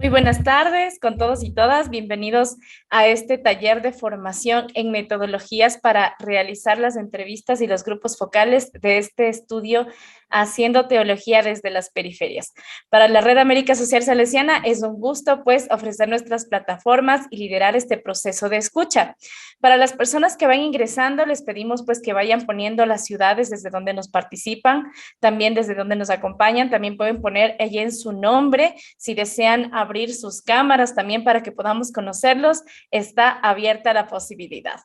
Muy buenas tardes con todos y todas. Bienvenidos a este taller de formación en metodologías para realizar las entrevistas y los grupos focales de este estudio Haciendo Teología desde las Periferias. Para la Red América Social Salesiana es un gusto pues ofrecer nuestras plataformas y liderar este proceso de escucha. Para las personas que van ingresando les pedimos pues que vayan poniendo las ciudades desde donde nos participan, también desde donde nos acompañan. También pueden poner allí en su nombre si desean abrir sus cámaras también para que podamos conocerlos. Está abierta la posibilidad.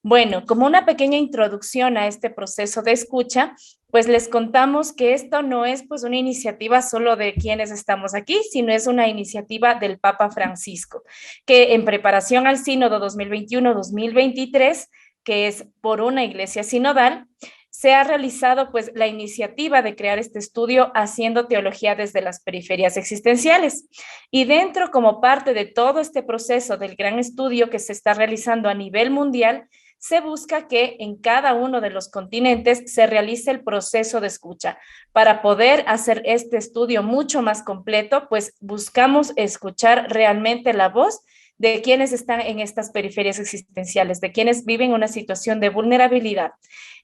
Bueno, como una pequeña introducción a este proceso de escucha, pues les contamos que esto no es pues una iniciativa solo de quienes estamos aquí, sino es una iniciativa del Papa Francisco, que en preparación al Sínodo 2021-2023, que es por una iglesia sinodal, se ha realizado pues la iniciativa de crear este estudio Haciendo Teología desde las Periferias Existenciales. Y dentro, como parte de todo este proceso del gran estudio que se está realizando a nivel mundial, se busca que en cada uno de los continentes se realice el proceso de escucha. Para poder hacer este estudio mucho más completo, pues buscamos escuchar realmente la voz de quienes están en estas periferias existenciales, de quienes viven una situación de vulnerabilidad.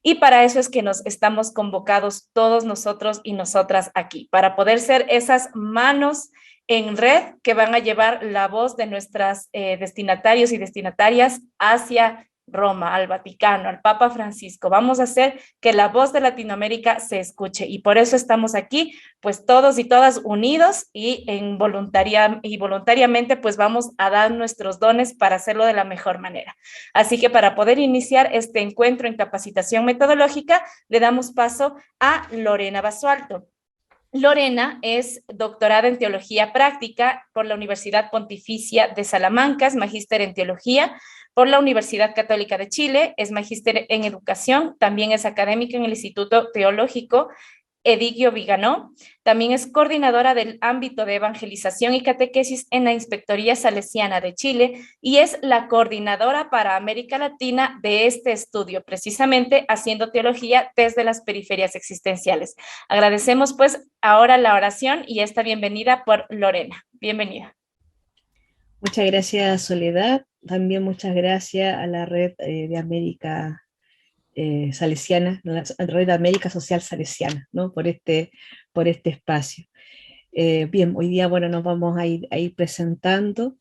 Y para eso es que nos estamos convocados todos nosotros y nosotras aquí, para poder ser esas manos en red que van a llevar la voz de nuestras destinatarios y destinatarias hacia Roma, al Vaticano, al Papa Francisco. Vamos a hacer que la voz de Latinoamérica se escuche y por eso estamos aquí, pues todos y todas unidos y voluntariamente pues vamos a dar nuestros dones para hacerlo de la mejor manera. Así que para poder iniciar este encuentro en capacitación metodológica, le damos paso a Lorena Basualto. Lorena es doctorada en Teología Práctica por la Universidad Pontificia de Salamanca, es magíster en Teología por la Universidad Católica de Chile, es magíster en Educación, también es académica en el Instituto Teológico Edigio Viganó, también es coordinadora del ámbito de evangelización y catequesis en la Inspectoría Salesiana de Chile y es la coordinadora para América Latina de este estudio, precisamente haciendo teología desde las periferias existenciales. Agradecemos pues ahora la oración y esta bienvenida por Lorena. Bienvenida. Muchas gracias, Soledad. También muchas gracias a la Red de América Salesiana, la Red de América Social Salesiana, ¿no? por este espacio. Bien, hoy día bueno, nos vamos a ir presentando.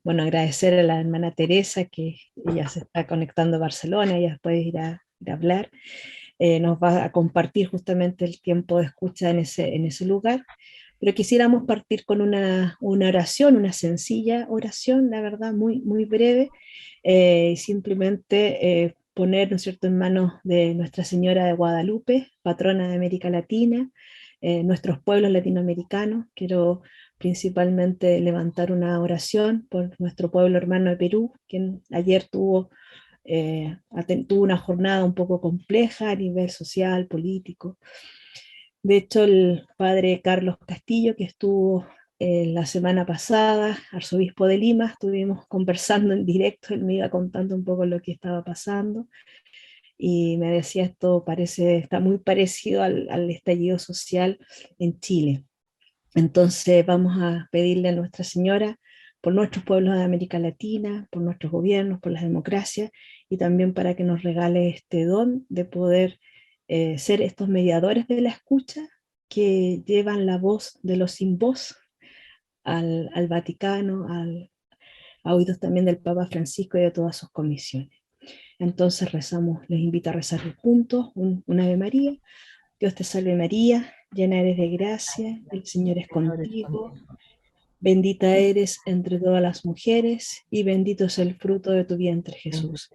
Bueno, agradecer a la hermana Teresa, que ella se está conectando a Barcelona, ella puede ir a hablar. Nos va a compartir justamente el tiempo de escucha en ese lugar. Pero quisiéramos partir con una oración, una sencilla oración, la verdad, muy breve, simplemente poner, ¿no es cierto?, en manos de Nuestra Señora de Guadalupe, patrona de América Latina, nuestros pueblos latinoamericanos. Quiero principalmente levantar una oración por nuestro pueblo hermano de Perú, quien ayer tuvo una jornada un poco compleja a nivel social, político. De hecho, el padre Carlos Castillo, que estuvo la semana pasada, arzobispo de Lima, estuvimos conversando en directo, él me iba contando un poco lo que estaba pasando, y me decía, está muy parecido al estallido social en Chile. Entonces vamos a pedirle a Nuestra Señora por nuestros pueblos de América Latina, por nuestros gobiernos, por las democracias, y también para que nos regale este don de poder ser estos mediadores de la escucha que llevan la voz de los sin voz al Vaticano, a oídos también del Papa Francisco y de todas sus comisiones. Entonces rezamos, les invito a rezar juntos un Ave María. Dios te salve María, llena eres de gracia, el Señor es contigo, bendita eres entre todas las mujeres y bendito es el fruto de tu vientre Jesús.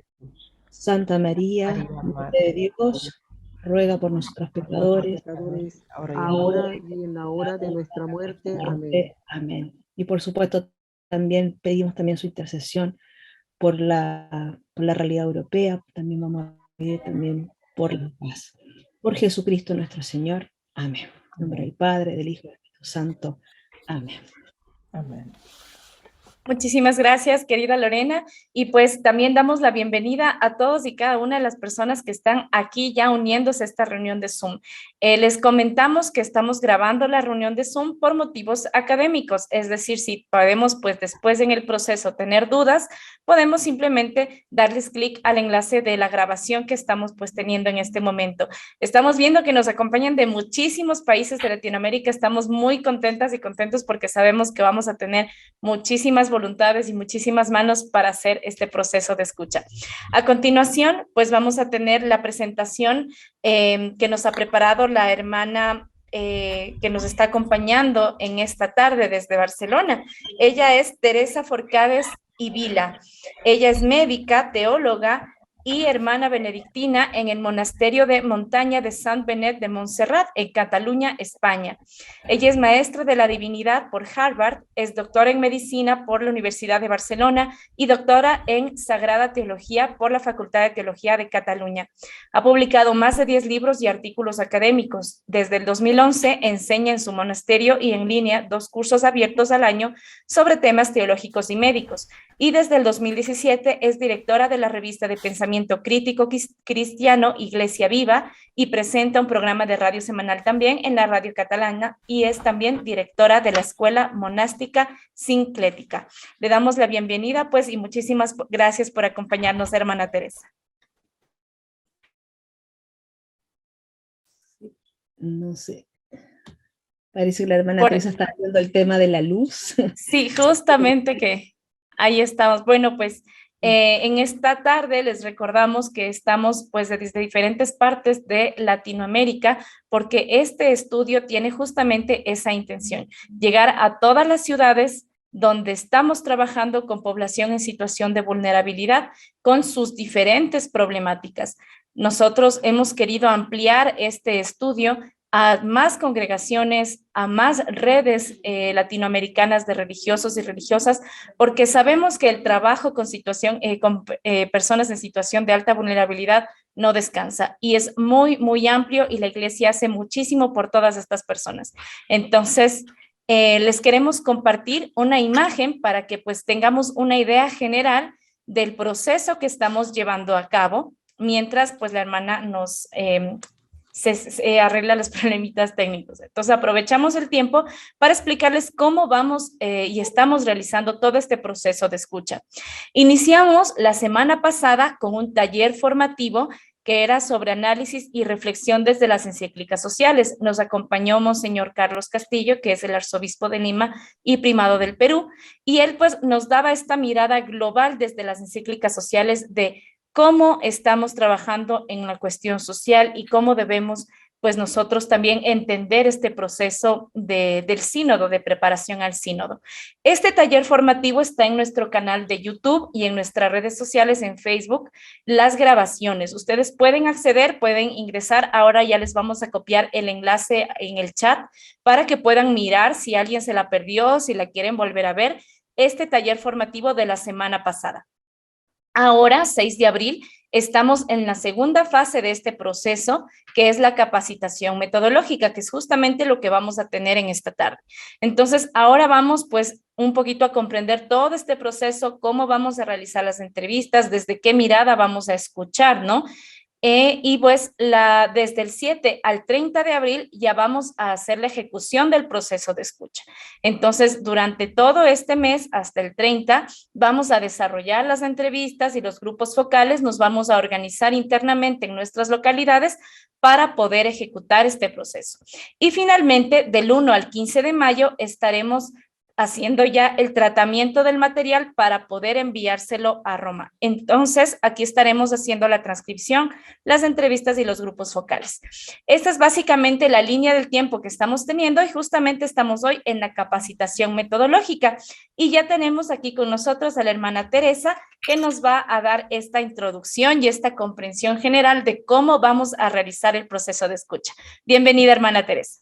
Santa María, Madre de Dios, ruega por nosotros pecadores, ahora y en la hora de nuestra muerte. Amén. Amén. Y por supuesto también pedimos también su intercesión por la realidad europea, también vamos a pedir también por la paz. Por Jesucristo nuestro Señor. Amén. En nombre del Padre, del Hijo y del Espíritu Santo. Amén. Amén. Muchísimas gracias, querida Lorena. Y pues también damos la bienvenida a todos y cada una de las personas que están aquí ya uniéndose a esta reunión de Zoom. Les comentamos que estamos grabando la reunión de Zoom por motivos académicos, es decir, si podemos pues después en el proceso tener dudas, podemos simplemente darles clic al enlace de la grabación que estamos pues teniendo en este momento. Estamos viendo que nos acompañan de muchísimos países de Latinoamérica, estamos muy contentas y contentos porque sabemos que vamos a tener muchísimas voluntades y muchísimas manos para hacer este proceso de escucha. A continuación, pues vamos a tener la presentación que nos ha preparado la hermana que nos está acompañando en esta tarde desde Barcelona. Ella es Teresa Forcades y Vila. Ella es médica, teóloga y hermana benedictina en el monasterio de Montaña de Sant Benet de Montserrat, en Cataluña, España. Ella es maestra de la divinidad por Harvard, es doctora en medicina por la Universidad de Barcelona y doctora en Sagrada Teología por la Facultad de Teología de Cataluña. Ha publicado más de 10 libros y artículos académicos. Desde el 2011 enseña en su monasterio y en línea 2 cursos abiertos al año sobre temas teológicos y médicos. Y desde el 2017 es directora de la revista de pensamiento crítico cristiano Iglesia Viva y presenta un programa de radio semanal también en la radio catalana y es también directora de la Escuela Monástica Sinclética. Le damos la bienvenida pues y muchísimas gracias por acompañarnos, hermana Teresa. No sé. Parece que la hermana Teresa está viendo el tema de la luz. Sí, justamente que ahí estamos. Bueno, pues en esta tarde les recordamos que estamos pues desde diferentes partes de Latinoamérica porque este estudio tiene justamente esa intención, llegar a todas las ciudades donde estamos trabajando con población en situación de vulnerabilidad con sus diferentes problemáticas. Nosotros hemos querido ampliar este estudio a más congregaciones, a más redes latinoamericanas de religiosos y religiosas, porque sabemos que el trabajo con personas en situación de alta vulnerabilidad no descansa y es muy, muy amplio y la iglesia hace muchísimo por todas estas personas. Entonces, les queremos compartir una imagen para que pues tengamos una idea general del proceso que estamos llevando a cabo, mientras pues la hermana nos se arregla los problemitas técnicos. Entonces aprovechamos el tiempo para explicarles cómo vamos y estamos realizando todo este proceso de escucha. Iniciamos la semana pasada con un taller formativo que era sobre análisis y reflexión desde las encíclicas sociales. Nos acompañó Monseñor Carlos Castillo, que es el arzobispo de Lima y primado del Perú, y él pues nos daba esta mirada global desde las encíclicas sociales de cómo estamos trabajando en la cuestión social y cómo debemos, pues nosotros también entender este proceso del sínodo, de preparación al sínodo. Este taller formativo está en nuestro canal de YouTube y en nuestras redes sociales en Facebook, las grabaciones. Ustedes pueden acceder, pueden ingresar, ahora ya les vamos a copiar el enlace en el chat para que puedan mirar si alguien se la perdió, si la quieren volver a ver, este taller formativo de la semana pasada. Ahora, 6 de abril, estamos en la segunda fase de este proceso, que es la capacitación metodológica, que es justamente lo que vamos a tener en esta tarde. Entonces, ahora vamos pues un poquito a comprender todo este proceso, cómo vamos a realizar las entrevistas, desde qué mirada vamos a escuchar, ¿no? Y pues desde el 7 al 30 de abril ya vamos a hacer la ejecución del proceso de escucha. Entonces, durante todo este mes, hasta el 30, vamos a desarrollar las entrevistas y los grupos focales, nos vamos a organizar internamente en nuestras localidades para poder ejecutar este proceso. Y finalmente, del 1 al 15 de mayo, estaremos haciendo ya el tratamiento del material para poder enviárselo a Roma. Entonces, aquí estaremos haciendo la transcripción, las entrevistas y los grupos focales. Esta es básicamente la línea del tiempo que estamos teniendo y justamente estamos hoy en la capacitación metodológica. Y ya tenemos aquí con nosotros a la hermana Teresa, que nos va a dar esta introducción y esta comprensión general de cómo vamos a realizar el proceso de escucha. Bienvenida, hermana Teresa.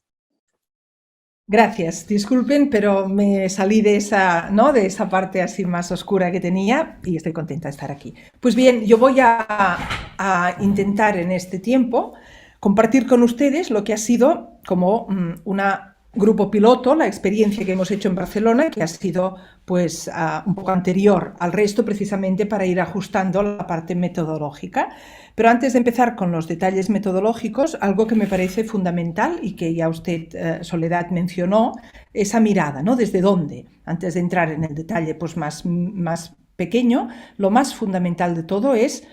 Gracias, disculpen, pero me salí de esa, ¿no? De esa parte así más oscura que tenía y estoy contenta de estar aquí. Pues bien, yo voy a intentar en este tiempo compartir con ustedes lo que ha sido como una grupo piloto, la experiencia que hemos hecho en Barcelona, que ha sido pues un poco anterior al resto, precisamente para ir ajustando la parte metodológica. Pero antes de empezar con los detalles metodológicos, algo que me parece fundamental y que ya usted, Soledad, mencionó, esa mirada, ¿no? ¿Desde dónde? Antes de entrar en el detalle pues más pequeño, lo más fundamental de todo es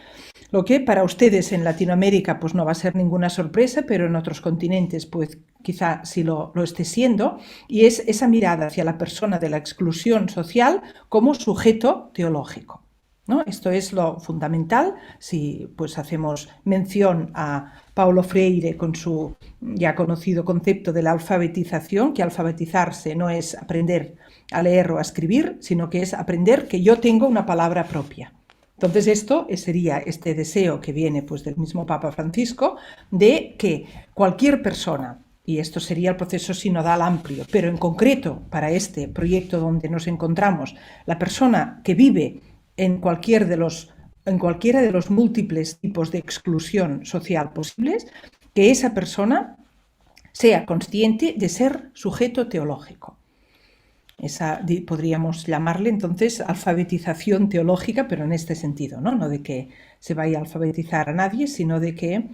lo que para ustedes en Latinoamérica pues no va a ser ninguna sorpresa, pero en otros continentes pues quizá sí lo esté siendo, y es esa mirada hacia la persona de la exclusión social como sujeto teológico, ¿no? Esto es lo fundamental. Si pues hacemos mención a Paulo Freire con su ya conocido concepto de la alfabetización, que alfabetizarse no es aprender a leer o a escribir, sino que es aprender que yo tengo una palabra propia. Entonces esto sería este deseo que viene pues del mismo Papa Francisco de que cualquier persona, y esto sería el proceso sinodal amplio, pero en concreto para este proyecto donde nos encontramos, la persona que vive en cualquiera de los múltiples tipos de exclusión social posibles, que esa persona sea consciente de ser sujeto teológico. Esa podríamos llamarle entonces alfabetización teológica, pero en este sentido, ¿no? No de que se vaya a alfabetizar a nadie, sino de que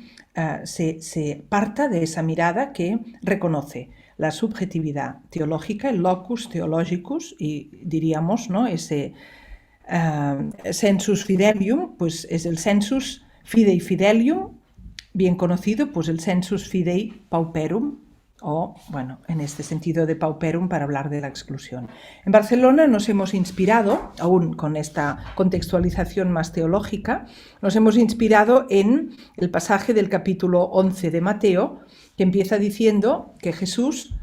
se parta de esa mirada que reconoce la subjetividad teológica, el locus theologicus, y diríamos, ¿no? Ese sensus fidelium, pues es el sensus fidei fidelium, bien conocido, pues el sensus fidei pauperum, o, bueno, en este sentido de pauperum para hablar de la exclusión. En Barcelona nos hemos inspirado, aún con esta contextualización más teológica, nos hemos inspirado en el pasaje del capítulo 11 de Mateo, que empieza diciendo que Jesús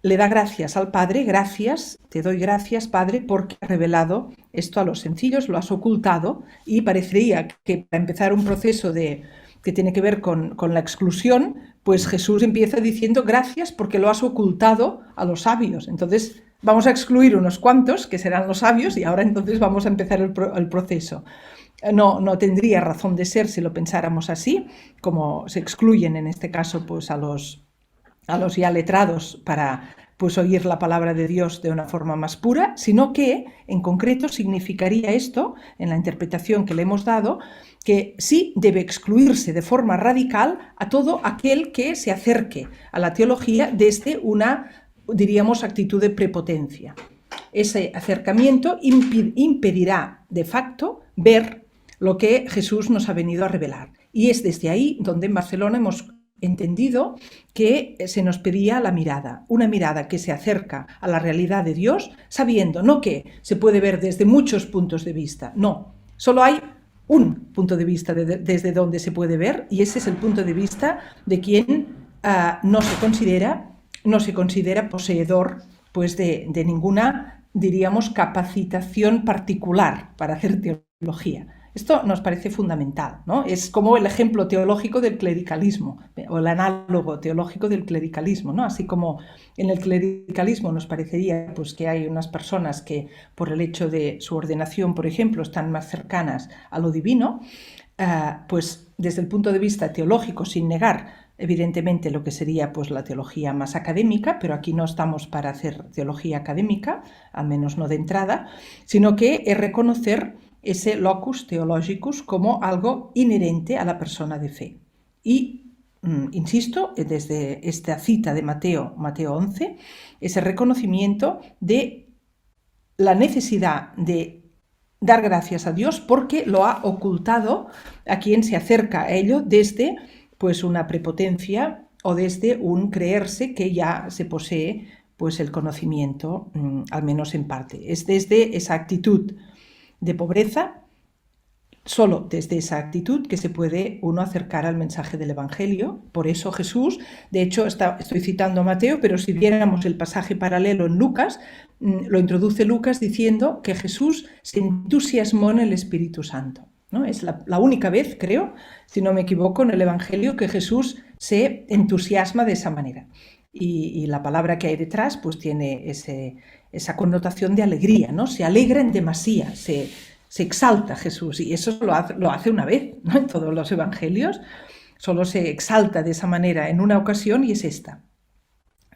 le da gracias al Padre, gracias, te doy gracias, Padre, porque has revelado esto a los sencillos, lo has ocultado, y parecería que para empezar un proceso que tiene que ver con la exclusión, pues Jesús empieza diciendo gracias porque lo has ocultado a los sabios. Entonces vamos a excluir unos cuantos, que serán los sabios, y ahora entonces vamos a empezar el proceso. No tendría razón de ser si lo pensáramos así, como se excluyen en este caso pues a los ya letrados para pues oír la palabra de Dios de una forma más pura, sino que en concreto significaría esto, en la interpretación que le hemos dado, que sí debe excluirse de forma radical a todo aquel que se acerque a la teología desde una, diríamos, actitud de prepotencia. Ese acercamiento impedirá de facto ver lo que Jesús nos ha venido a revelar. Y es desde ahí donde en Barcelona hemos entendido que se nos pedía la mirada, una mirada que se acerca a la realidad de Dios, sabiendo no que se puede ver desde muchos puntos de vista, no, solo hay un punto de vista desde donde se puede ver, y ese es el punto de vista de quien no se considera poseedor pues de ninguna, diríamos, capacitación particular para hacer teología. Esto nos parece fundamental, ¿no? Es como el ejemplo teológico del clericalismo, o el análogo teológico del clericalismo, ¿no? Así como en el clericalismo nos parecería pues, que hay unas personas que por el hecho de su ordenación, por ejemplo, están más cercanas a lo divino, pues desde el punto de vista teológico, sin negar evidentemente lo que sería pues, la teología más académica, pero aquí no estamos para hacer teología académica, al menos no de entrada, sino que es reconocer ese locus theologicus como algo inherente a la persona de fe. Y, insisto, desde esta cita de Mateo 11, ese reconocimiento de la necesidad de dar gracias a Dios porque lo ha ocultado a quien se acerca a ello desde pues, una prepotencia o desde un creerse que ya se posee pues, el conocimiento, al menos en parte. Es desde esa actitud de pobreza, solo desde esa actitud que se puede uno acercar al mensaje del Evangelio. Por eso Jesús, de hecho estoy citando a Mateo, pero si viéramos el pasaje paralelo en Lucas, lo introduce Lucas diciendo que Jesús se entusiasmó en el Espíritu Santo, ¿no? Es la única vez, creo, si no me equivoco, en el Evangelio que Jesús se entusiasma de esa manera. Y la palabra que hay detrás pues tiene esa connotación de alegría, ¿no? Se alegra en demasía, se exalta Jesús, y eso lo hace una vez, ¿no? En todos los evangelios solo se exalta de esa manera en una ocasión, y es esta.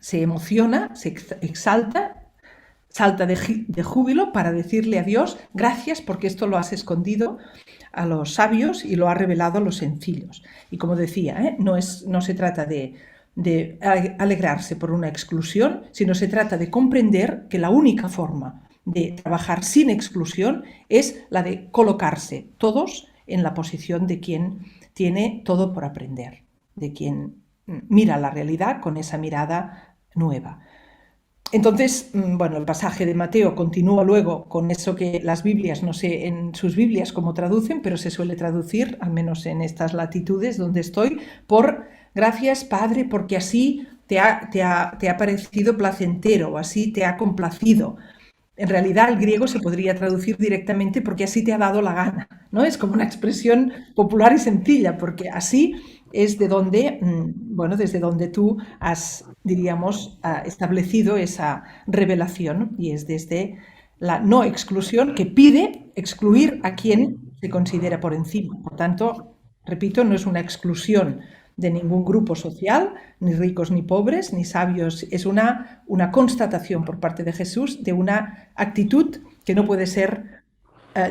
se emociona, se exalta, salta de júbilo para decirle a Dios, gracias porque esto lo has escondido a los sabios y lo has revelado a los sencillos. Y como decía, no se trata de alegrarse por una exclusión, sino se trata de comprender que la única forma de trabajar sin exclusión es la de colocarse todos en la posición de quien tiene todo por aprender, de quien mira la realidad con esa mirada nueva. Entonces, bueno, el pasaje de Mateo continúa luego con eso que las Biblias, no sé en sus Biblias cómo traducen, pero se suele traducir, al menos en estas latitudes donde estoy, por gracias, Padre, porque así te ha parecido placentero, o así te ha complacido. En realidad, el griego se podría traducir directamente porque así te ha dado la gana, ¿no? Es como una expresión popular y sencilla, porque así es de donde, desde donde tú has, diríamos, establecido esa revelación, y es desde la no exclusión que pide excluir a quien se considera por encima. Por tanto, repito, no es una exclusión de ningún grupo social, ni ricos ni pobres, ni sabios. Es una constatación por parte de Jesús de una actitud que no puede ser,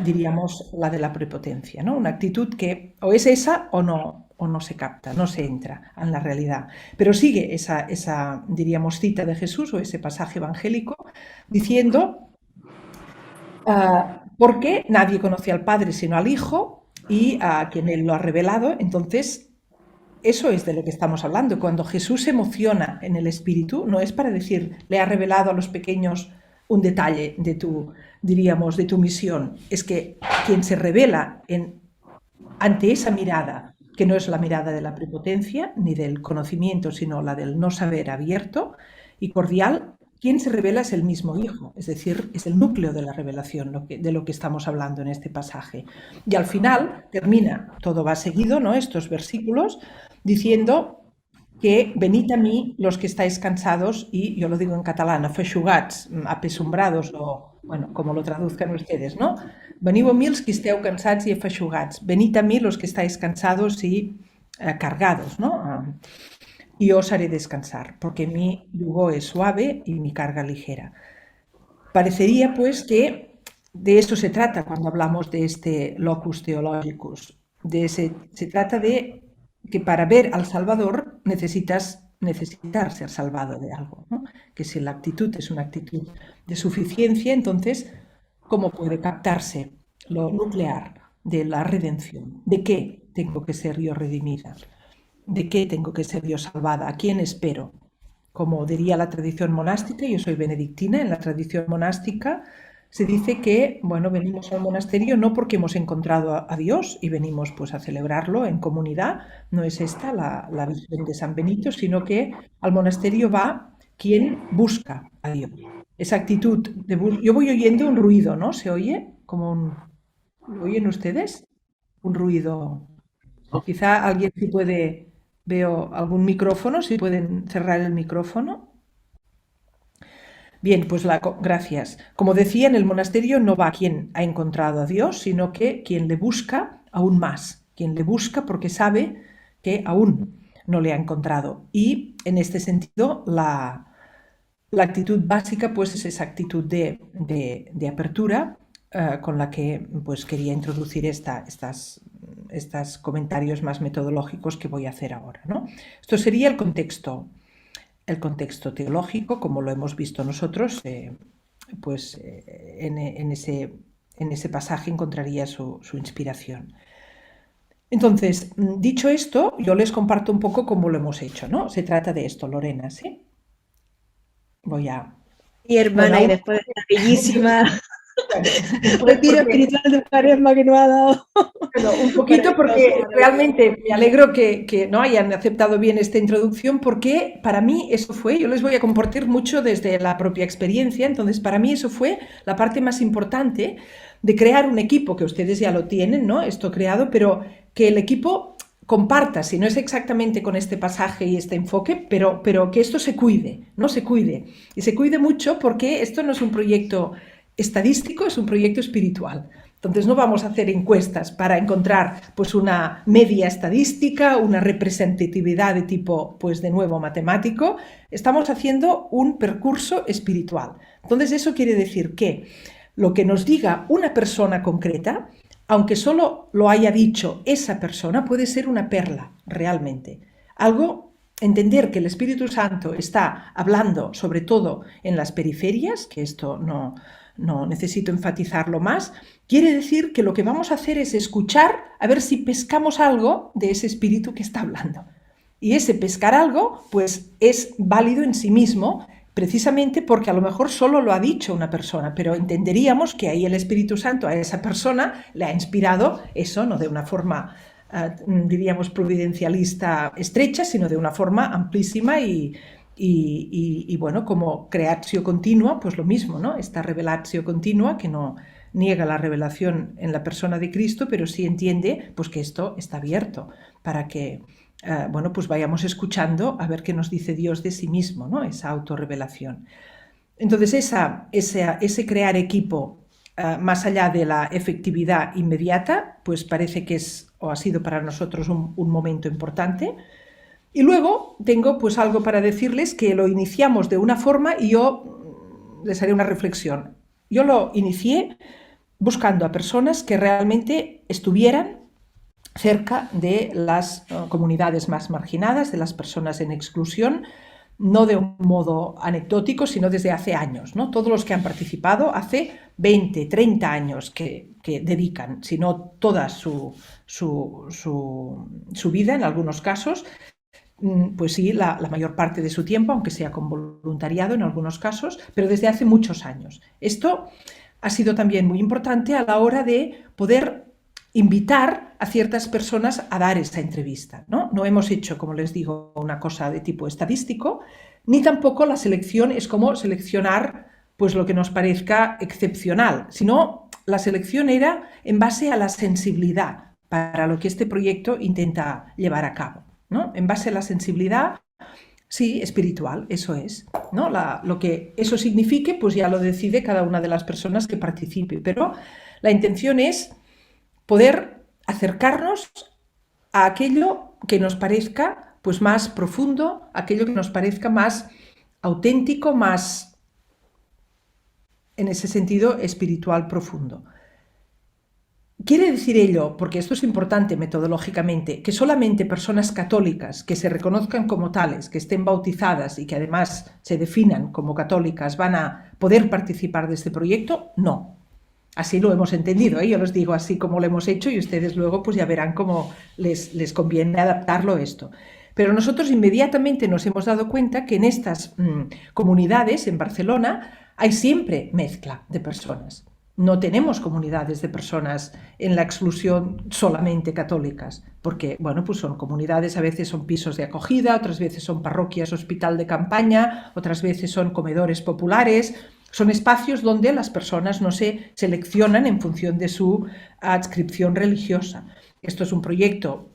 diríamos, la de la prepotencia, ¿no? Una actitud que o es esa o no se capta, no se entra en la realidad. Pero sigue esa, diríamos, cita de Jesús o ese pasaje evangélico diciendo, porque nadie conoce al Padre sino al Hijo y a quien Él lo ha revelado. Entonces, eso es de lo que estamos hablando. Cuando Jesús se emociona en el Espíritu, no es para decir, le ha revelado a los pequeños un detalle de tu, diríamos, de tu misión. Es que quien se revela ante esa mirada, que no es la mirada de la prepotencia ni del conocimiento, sino la del no saber abierto y cordial, quien se revela es el mismo Hijo, es decir, es el núcleo de la revelación de lo que estamos hablando en este pasaje. Y al final termina, todo va seguido, ¿no? Estos versículos, diciendo que venid a mí los que estáis cansados, y yo lo digo en catalán, afeixugats, apesumbrados, o bueno, como lo traduzcan ustedes, ¿no? Veniu a mí los que esteu cansats y afeixugats, venid a mí los que estáis cansados y cargados, ¿no? Y os haré descansar, porque mi yugo es suave y mi carga ligera. Parecería, pues, que de esto se trata cuando hablamos de este locus theologicus. Se trata de que para ver al Salvador necesitar ser salvado de algo, ¿no? Que si la actitud es una actitud de suficiencia, entonces, ¿cómo puede captarse lo nuclear de la redención? ¿De qué tengo que ser yo redimida? ¿De qué tengo que ser yo salvada? ¿A quién espero? Como diría la tradición monástica, yo soy benedictina, en la tradición monástica se dice que, bueno, venimos al monasterio no porque hemos encontrado a Dios y venimos pues a celebrarlo en comunidad, no es esta la visión de San Benito, sino que al monasterio va quien busca a Dios. Esa actitud de yo voy oyendo un ruido, ¿no? ¿Se oye? ¿Lo oyen ustedes? Un ruido. Quizá alguien sí puede... Veo algún micrófono, si pueden cerrar el micrófono. Bien, pues gracias. Como decía, en el monasterio no va quien ha encontrado a Dios, sino que quien le busca aún más, quien le busca porque sabe que aún no le ha encontrado. Y en este sentido, la actitud básica pues es esa actitud de apertura con la que pues quería introducir estos comentarios más metodológicos que voy a hacer ahora, ¿no? Esto sería el contexto teológico, como lo hemos visto nosotros, en ese pasaje encontraría su inspiración. Entonces, dicho esto, yo les comparto un poco cómo lo hemos hecho, ¿no? Se trata de esto, Lorena, ¿sí? Voy a... Y hermana, y después de esta bellísima retiro espiritual de Cuaresma que nos ha dado. Bueno, un poquito porque realmente me alegro que no hayan aceptado bien esta introducción, porque para mí eso fue, yo les voy a compartir mucho desde la propia experiencia, entonces para mí eso fue la parte más importante de crear un equipo, que ustedes ya lo tienen, ¿no? Esto creado, pero que el equipo comparta, si no es exactamente con este pasaje y este enfoque, pero que esto se cuide, ¿no? Se cuide. Y se cuide mucho porque esto no es un proyecto estadístico, es un proyecto espiritual. Entonces no vamos a hacer encuestas para encontrar pues una media estadística, una representatividad de tipo, pues de nuevo, matemático. Estamos haciendo un percurso espiritual. Entonces eso quiere decir que lo que nos diga una persona concreta, aunque solo lo haya dicho esa persona, puede ser una perla realmente. Entender que el Espíritu Santo está hablando sobre todo en las periferias, que esto no necesito enfatizarlo más, quiere decir que lo que vamos a hacer es escuchar a ver si pescamos algo de ese espíritu que está hablando. Y ese pescar algo, pues es válido en sí mismo, precisamente porque a lo mejor solo lo ha dicho una persona, pero entenderíamos que ahí el Espíritu Santo a esa persona le ha inspirado eso, no de una forma, diríamos, providencialista estrecha, sino de una forma amplísima y bueno, como creatio continua, pues lo mismo, ¿no? Esta revelatio continua que no niega la revelación en la persona de Cristo, pero sí entiende pues que esto está abierto para que bueno, pues vayamos escuchando a ver qué nos dice Dios de sí mismo, ¿no? Esa autorrevelación. Entonces ese crear equipo más allá de la efectividad inmediata, pues parece que es o ha sido para nosotros un momento importante. Y luego tengo pues algo para decirles que lo iniciamos de una forma y yo les haré una reflexión. Yo lo inicié buscando a personas que realmente estuvieran cerca de las comunidades más marginadas, de las personas en exclusión, no de un modo anecdótico, sino desde hace años, ¿no? Todos los que han participado hace 20, 30 años que dedican, si no toda su vida en algunos casos, pues sí, la mayor parte de su tiempo, aunque sea con voluntariado en algunos casos, pero desde hace muchos años. Esto ha sido también muy importante a la hora de poder invitar a ciertas personas a dar esa entrevista, ¿no? No hemos hecho, como les digo, una cosa de tipo estadístico, ni tampoco la selección es como seleccionar pues lo que nos parezca excepcional, sino la selección era en base a la sensibilidad para lo que este proyecto intenta llevar a cabo, ¿no? En base a la sensibilidad, sí, espiritual, eso es, ¿no? Lo que eso signifique, pues ya lo decide cada una de las personas que participe, pero la intención es poder acercarnos a aquello que nos parezca pues más profundo, aquello que nos parezca más auténtico, más, en ese sentido, espiritual profundo. Quiere decir ello, porque esto es importante metodológicamente, que solamente personas católicas que se reconozcan como tales, que estén bautizadas y que además se definan como católicas van a poder participar de este proyecto. No. Así lo hemos entendido, ¿eh? Yo les digo así como lo hemos hecho y ustedes luego pues ya verán cómo les conviene adaptarlo esto. Pero nosotros inmediatamente nos hemos dado cuenta que en estas comunidades en Barcelona hay siempre mezcla de personas. No tenemos comunidades de personas en la exclusión solamente católicas, porque bueno, pues son comunidades, a veces son pisos de acogida, otras veces son parroquias, hospital de campaña, otras veces son comedores populares. Son espacios donde las personas no se seleccionan en función de su adscripción religiosa. Esto es un proyecto,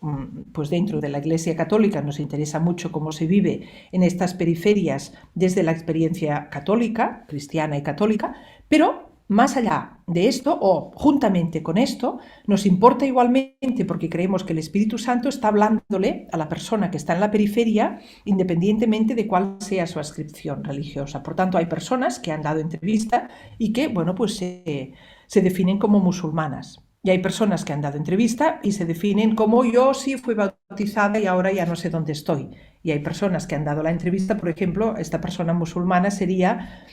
pues dentro de la Iglesia Católica nos interesa mucho cómo se vive en estas periferias desde la experiencia católica, cristiana y católica, pero más allá de esto, o juntamente con esto, nos importa igualmente porque creemos que el Espíritu Santo está hablándole a la persona que está en la periferia independientemente de cuál sea su adscripción religiosa. Por tanto, hay personas que han dado entrevista y que, bueno, pues se definen como musulmanas. Y hay personas que han dado entrevista y se definen como yo sí fui bautizada y ahora ya no sé dónde estoy. Y hay personas que han dado la entrevista, por ejemplo, esta persona musulmana sería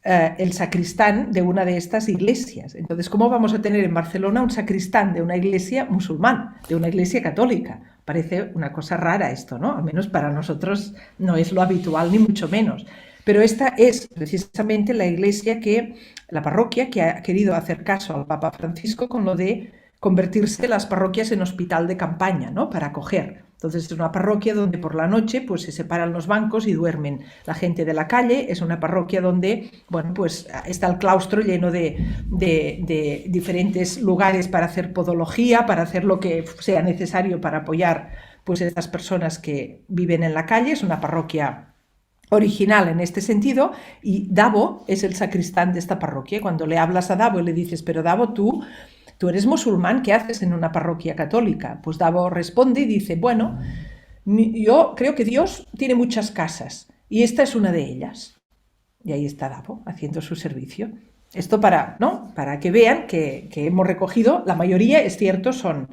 el sacristán de una de estas iglesias. Entonces, ¿cómo vamos a tener en Barcelona un sacristán de una iglesia musulmán, de una iglesia católica? Parece una cosa rara esto, ¿no? Al menos para nosotros no es lo habitual, ni mucho menos. Pero esta es precisamente la parroquia que ha querido hacer caso al Papa Francisco con lo de convertirse las parroquias en hospital de campaña, ¿no? Para acoger. Entonces es una parroquia donde por la noche pues se separan los bancos y duermen la gente de la calle. Es una parroquia donde, bueno, pues está el claustro lleno de diferentes lugares para hacer podología, para hacer lo que sea necesario para apoyar pues a estas personas que viven en la calle. Es una parroquia original en este sentido, y Davo es el sacristán de esta parroquia. Cuando le hablas a Davo y le dices, pero Davo, tú tú eres musulmán, ¿qué haces en una parroquia católica? Pues Davo responde y dice, bueno, yo creo que Dios tiene muchas casas y esta es una de ellas. Y ahí está Davo haciendo su servicio. Esto para que vean que hemos recogido, la mayoría, es cierto, son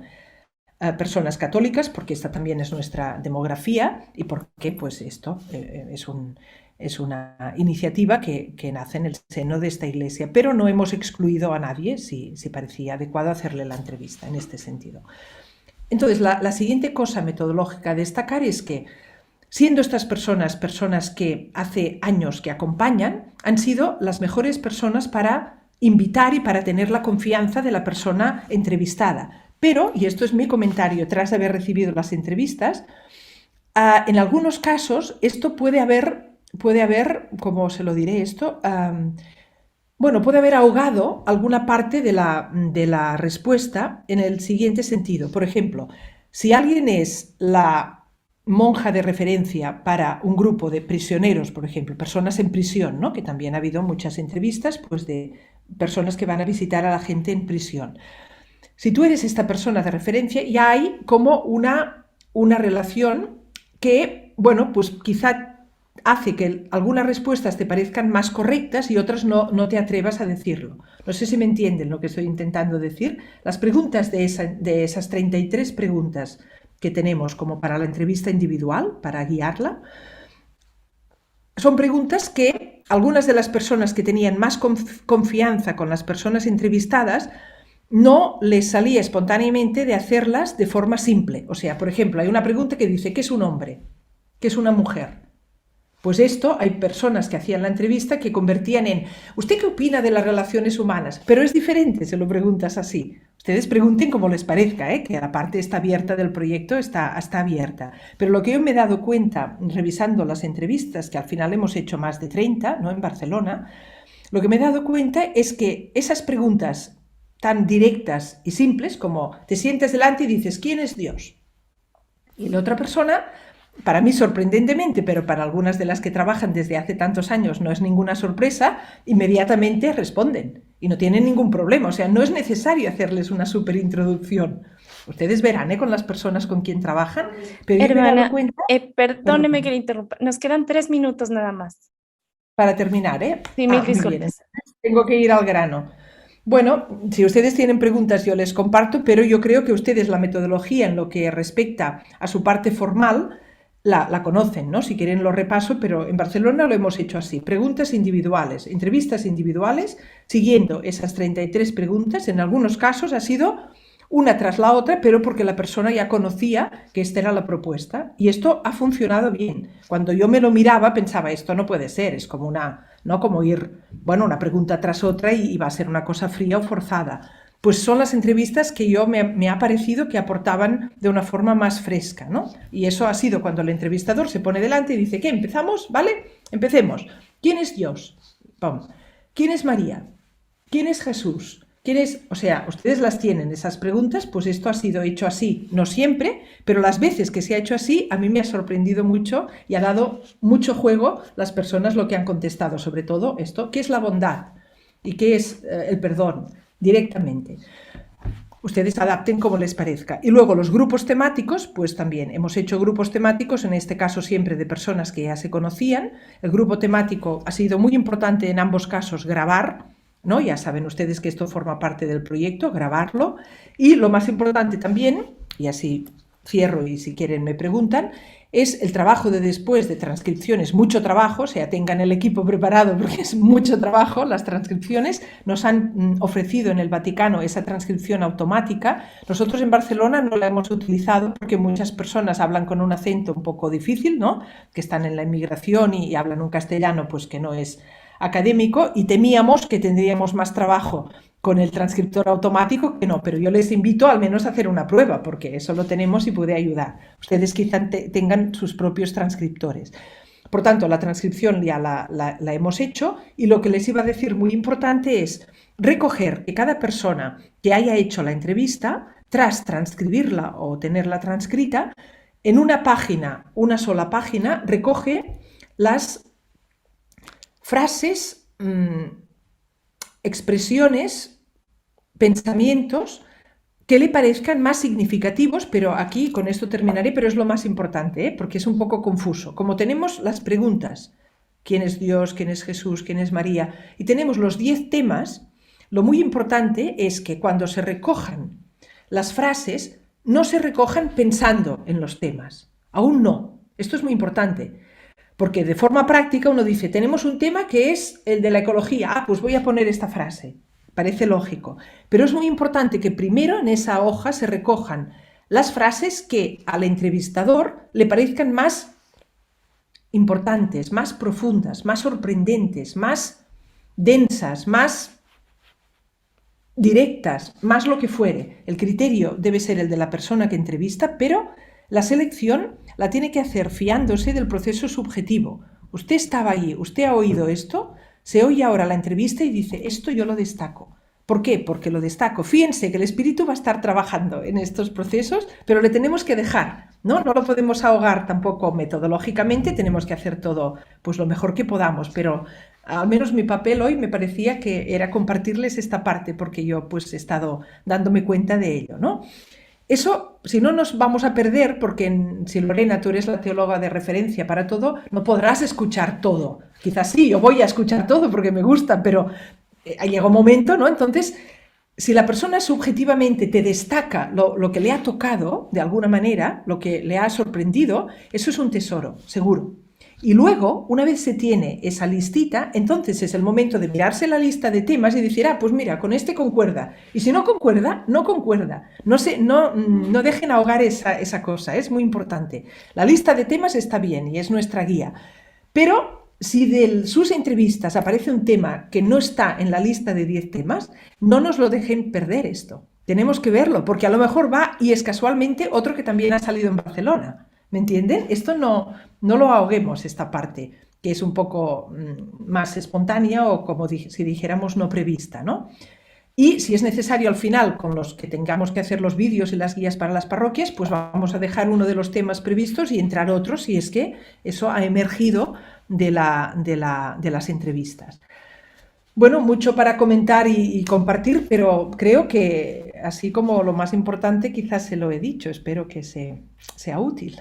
personas católicas, porque esta también es nuestra demografía y porque pues esto es una iniciativa que nace en el seno de esta iglesia, pero no hemos excluido a nadie si parecía adecuado hacerle la entrevista en este sentido. Entonces, la siguiente cosa metodológica a destacar es que, siendo estas personas que hace años que acompañan, han sido las mejores personas para invitar y para tener la confianza de la persona entrevistada. Pero, y esto es mi comentario tras haber recibido las entrevistas, en algunos casos esto puede haber, ¿cómo se lo diré esto? Puede haber ahogado alguna parte de la respuesta en el siguiente sentido. Por ejemplo, si alguien es la monja de referencia para un grupo de prisioneros, por ejemplo, personas en prisión, ¿no? Que también ha habido muchas entrevistas pues, de personas que van a visitar a la gente en prisión. Si tú eres esta persona de referencia, ya hay como una relación que, pues quizá hace que algunas respuestas te parezcan más correctas y otras no te atrevas a decirlo. No sé si me entienden lo que estoy intentando decir. Las preguntas de esas 33 preguntas que tenemos como para la entrevista individual, para guiarla, son preguntas que algunas de las personas que tenían más confianza con las personas entrevistadas no les salía espontáneamente de hacerlas de forma simple. O sea, por ejemplo, hay una pregunta que dice, ¿qué es un hombre? ¿Qué es una mujer? Pues esto hay personas que hacían la entrevista que convertían en ¿usted qué opina de las relaciones humanas? Pero es diferente, se lo preguntas así. Ustedes pregunten como les parezca, que la parte está abierta del proyecto está abierta. Pero lo que yo me he dado cuenta revisando las entrevistas, que al final hemos hecho más de 30, ¿no? En Barcelona, lo que me he dado cuenta es que esas preguntas tan directas y simples como te sientas delante y dices ¿quién es Dios? Y la otra persona, para mí sorprendentemente, pero para algunas de las que trabajan desde hace tantos años no es ninguna sorpresa, inmediatamente responden y no tienen ningún problema. O sea, no es necesario hacerles una súper introducción. Ustedes verán con las personas con quien trabajan, pero Hermana, yo me he dado cuenta... perdóneme que le interrumpa. Nos quedan 3 minutos nada más. Para terminar, Sí, mil disculpas. Tengo que ir al grano. Bueno, si ustedes tienen preguntas yo les comparto, pero yo creo que ustedes la metodología en lo que respecta a su parte formal la conocen, ¿no? Si quieren lo repaso, pero en Barcelona lo hemos hecho así. Preguntas individuales, entrevistas individuales, siguiendo esas 33 preguntas. En algunos casos ha sido una tras la otra, pero porque la persona ya conocía que esta era la propuesta. Y esto ha funcionado bien. Cuando yo me lo miraba pensaba, esto no puede ser, es como como ir, una pregunta tras otra y va a ser una cosa fría o forzada. Pues son las entrevistas que me ha parecido que aportaban de una forma más fresca, ¿no? Y eso ha sido cuando el entrevistador se pone delante y dice, ¿qué? ¿Empezamos? ¿Vale? Empecemos. ¿Quién es Dios? ¡Pum! ¿Quién es María? ¿Quién es Jesús? ¿Quién es? O sea, ustedes las tienen, esas preguntas, pues esto ha sido hecho así, no siempre, pero las veces que se ha hecho así, a mí me ha sorprendido mucho y ha dado mucho juego las personas lo que han contestado, sobre todo esto, ¿qué es la bondad? ¿Y qué es el perdón? Directamente. Ustedes adapten como les parezca. Y luego los grupos temáticos, pues también hemos hecho grupos temáticos, en este caso siempre de personas que ya se conocían. El grupo temático ha sido muy importante en ambos casos grabar, ¿no? Ya saben ustedes que esto forma parte del proyecto, grabarlo. Y lo más importante también, y así cierro y si quieren me preguntan, es el trabajo de después de transcripciones, mucho trabajo, o sea, tengan el equipo preparado porque es mucho trabajo, las transcripciones. Nos han ofrecido en el Vaticano esa transcripción automática. Nosotros en Barcelona no la hemos utilizado porque muchas personas hablan con un acento un poco difícil, ¿no? Que están en la inmigración y hablan un castellano pues que no es académico y temíamos que tendríamos más trabajo con el transcriptor automático que no, pero yo les invito al menos a hacer una prueba porque eso lo tenemos y puede ayudar. Ustedes quizá tengan sus propios transcriptores. Por tanto, la transcripción ya la hemos hecho y lo que les iba a decir muy importante es recoger que cada persona que haya hecho la entrevista, tras transcribirla o tenerla transcrita, en una página, una sola página, recoge las frases, expresiones, pensamientos que le parezcan más significativos, pero aquí con esto terminaré, pero es lo más importante, ¿eh? Porque es un poco confuso. Como tenemos las preguntas, ¿quién es Dios? ¿Quién es Jesús? ¿Quién es María? Y tenemos los 10 temas, lo muy importante es que cuando se recojan las frases, no se recojan pensando en los temas. Aún no. Esto es muy importante. Porque de forma práctica uno dice, tenemos un tema que es el de la ecología. Ah, pues voy a poner esta frase. Parece lógico. Pero es muy importante que primero en esa hoja se recojan las frases que al entrevistador le parezcan más importantes, más profundas, más sorprendentes, más densas, más directas, más lo que fuere. El criterio debe ser el de la persona que entrevista, pero la selección la tiene que hacer fiándose del proceso subjetivo. Usted estaba allí, usted ha oído esto, se oye ahora la entrevista y dice, esto yo lo destaco. ¿Por qué? Porque lo destaco. Fíjense que el espíritu va a estar trabajando en estos procesos, pero le tenemos que dejar, ¿no? No lo podemos ahogar tampoco metodológicamente, tenemos que hacer todo pues lo mejor que podamos, pero al menos mi papel hoy me parecía que era compartirles esta parte, porque yo pues he estado dándome cuenta de ello, ¿no? Eso, si no nos vamos a perder, porque si Lorena, tú eres la teóloga de referencia para todo, no podrás escuchar todo. Quizás sí, yo voy a escuchar todo porque me gusta, pero llega un momento, ¿no? Entonces, si la persona subjetivamente te destaca lo que le ha tocado, de alguna manera, lo que le ha sorprendido, eso es un tesoro, seguro. Y luego, una vez se tiene esa listita, entonces es el momento de mirarse la lista de temas y decir, ah, pues mira, con este concuerda. Y si no concuerda, no concuerda. No dejen ahogar esa cosa, es muy importante. La lista de temas está bien y es nuestra guía. Pero si de sus entrevistas aparece un tema que no está en la lista de 10 temas, no nos lo dejen perder esto. Tenemos que verlo, porque a lo mejor va y es casualmente otro que también ha salido en Barcelona. ¿Me entienden? Esto no lo ahoguemos, esta parte, que es un poco más espontánea o como si dijéramos no prevista, ¿no? Y si es necesario al final, con los que tengamos que hacer los vídeos y las guías para las parroquias, pues vamos a dejar uno de los temas previstos y entrar otros si es que eso ha emergido de las entrevistas. Bueno, mucho para comentar y compartir, pero creo que así como lo más importante quizás se lo he dicho, espero que sea útil.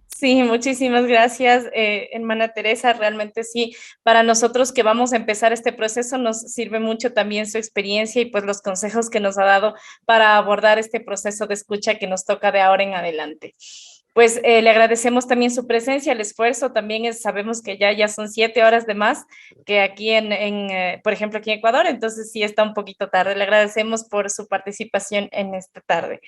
Sí, muchísimas gracias, hermana Teresa. Realmente sí, para nosotros que vamos a empezar este proceso nos sirve mucho también su experiencia y pues los consejos que nos ha dado para abordar este proceso de escucha que nos toca de ahora en adelante. Pues le agradecemos también su presencia, el esfuerzo. También sabemos que ya son 7 horas de más que aquí por ejemplo, aquí en Ecuador, entonces sí está un poquito tarde. Le agradecemos por su participación en esta tarde.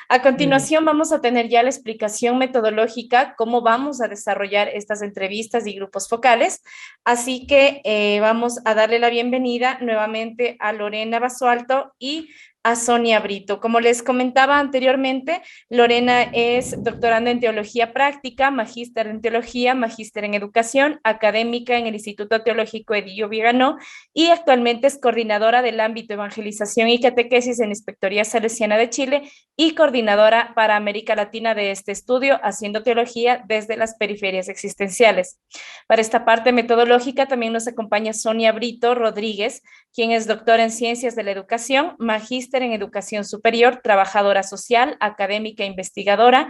A continuación vamos a tener ya la explicación metodológica, cómo vamos a desarrollar estas entrevistas y grupos focales. Así que vamos a darle la bienvenida nuevamente a Lorena Basualto y a Sonia Brito. Como les comentaba anteriormente, Lorena es doctoranda en Teología Práctica, magíster en Teología, magíster en Educación, académica en el Instituto Teológico Edilio Vigano y actualmente es coordinadora del ámbito Evangelización y Catequesis en Inspectoría Salesiana de Chile y coordinadora para América Latina de este estudio, haciendo teología desde las periferias existenciales. Para esta parte metodológica también nos acompaña Sonia Brito Rodríguez, quien es doctora en Ciencias de la Educación, magíster en Educación Superior, trabajadora social, académica e investigadora,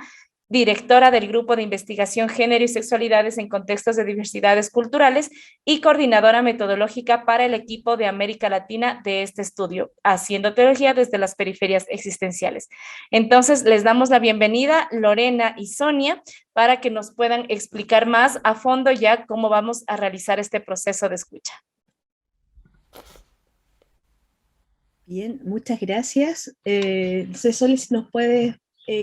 directora del Grupo de Investigación Género y Sexualidades en Contextos de Diversidades Culturales y coordinadora metodológica para el equipo de América Latina de este estudio, haciendo teología desde las periferias existenciales. Entonces, les damos la bienvenida, Lorena y Sonia, para que nos puedan explicar más a fondo ya cómo vamos a realizar este proceso de escucha. Bien, muchas gracias. No sé, Soli, si nos puedes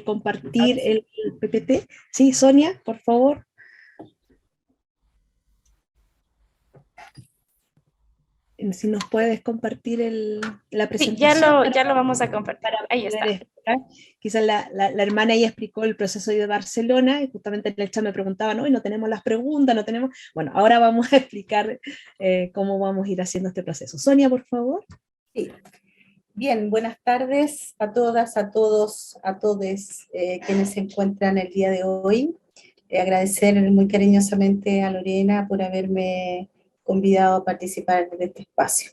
compartir el PPT. Sí, Sonia, por favor. Si nos puedes compartir la presentación. Sí, ya lo vamos a compartir. Ahí está. Quizás la hermana ya explicó el proceso de Barcelona y justamente en el chat me preguntaban, no tenemos las preguntas, no tenemos... Bueno, ahora vamos a explicar cómo vamos a ir haciendo este proceso. Sonia, por favor. Sí. Bien, buenas tardes a todas, a todos, a todes quienes se encuentran el día de hoy. Agradecer muy cariñosamente a Lorena por haberme convidado a participar de este espacio.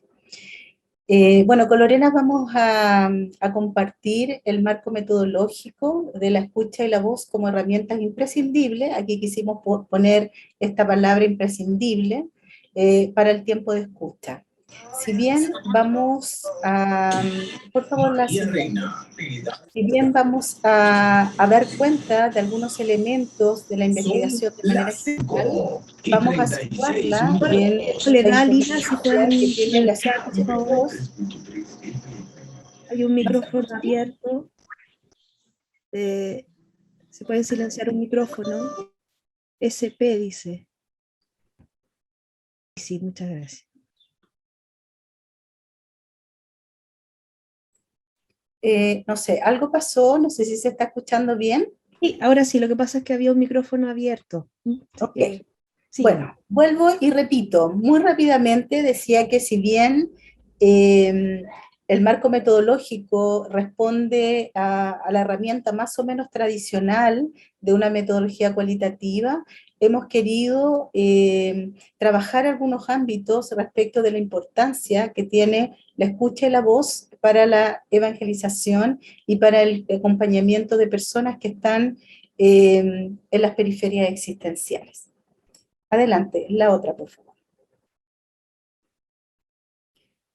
Bueno, con Lorena vamos a compartir el marco metodológico de la escucha y la voz como herramientas imprescindibles. Aquí quisimos poner esta palabra imprescindible para el tiempo de escucha. Si bien vamos a, por favor, la siguiente. Si bien vamos a dar cuenta de algunos elementos de la investigación de manera general, vamos a situarla en Le la da, Lina, si pueden importancia que tiene la silenciar, por escucha y la favor. voz. Hay un micrófono abierto. Se puede silenciar un micrófono. SP dice. Sí, muchas gracias. No sé, algo pasó, no sé si se está escuchando bien. Sí, ahora sí, lo que pasa es que había un micrófono abierto. Ok. Sí. Bueno, vuelvo y repito, muy rápidamente decía que si bien el marco metodológico responde a la herramienta más o menos tradicional de una metodología cualitativa, hemos querido trabajar algunos ámbitos respecto de la importancia que tiene la escucha y la voz para la evangelización y para el acompañamiento de personas que están en las periferias existenciales. Adelante, la otra, por favor.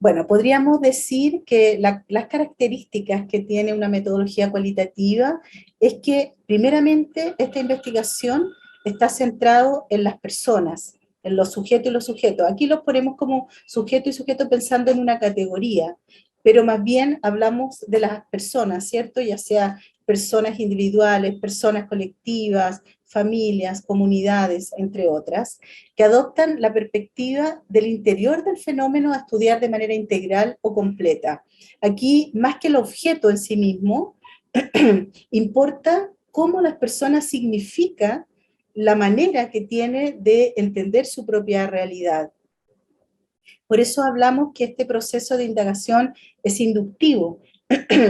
Bueno, podríamos decir que las características que tiene una metodología cualitativa es que, primeramente, esta investigación está centrado en las personas, en los sujetos y los sujetos. Aquí los ponemos como sujeto y sujeto pensando en una categoría, pero más bien hablamos de las personas, ¿cierto? Ya sea personas individuales, personas colectivas, familias, comunidades, entre otras, que adoptan la perspectiva del interior del fenómeno a estudiar de manera integral o completa. Aquí, más que el objeto en sí mismo, importa cómo las personas significan la manera que tiene de entender su propia realidad. Por eso hablamos que este proceso de indagación es inductivo.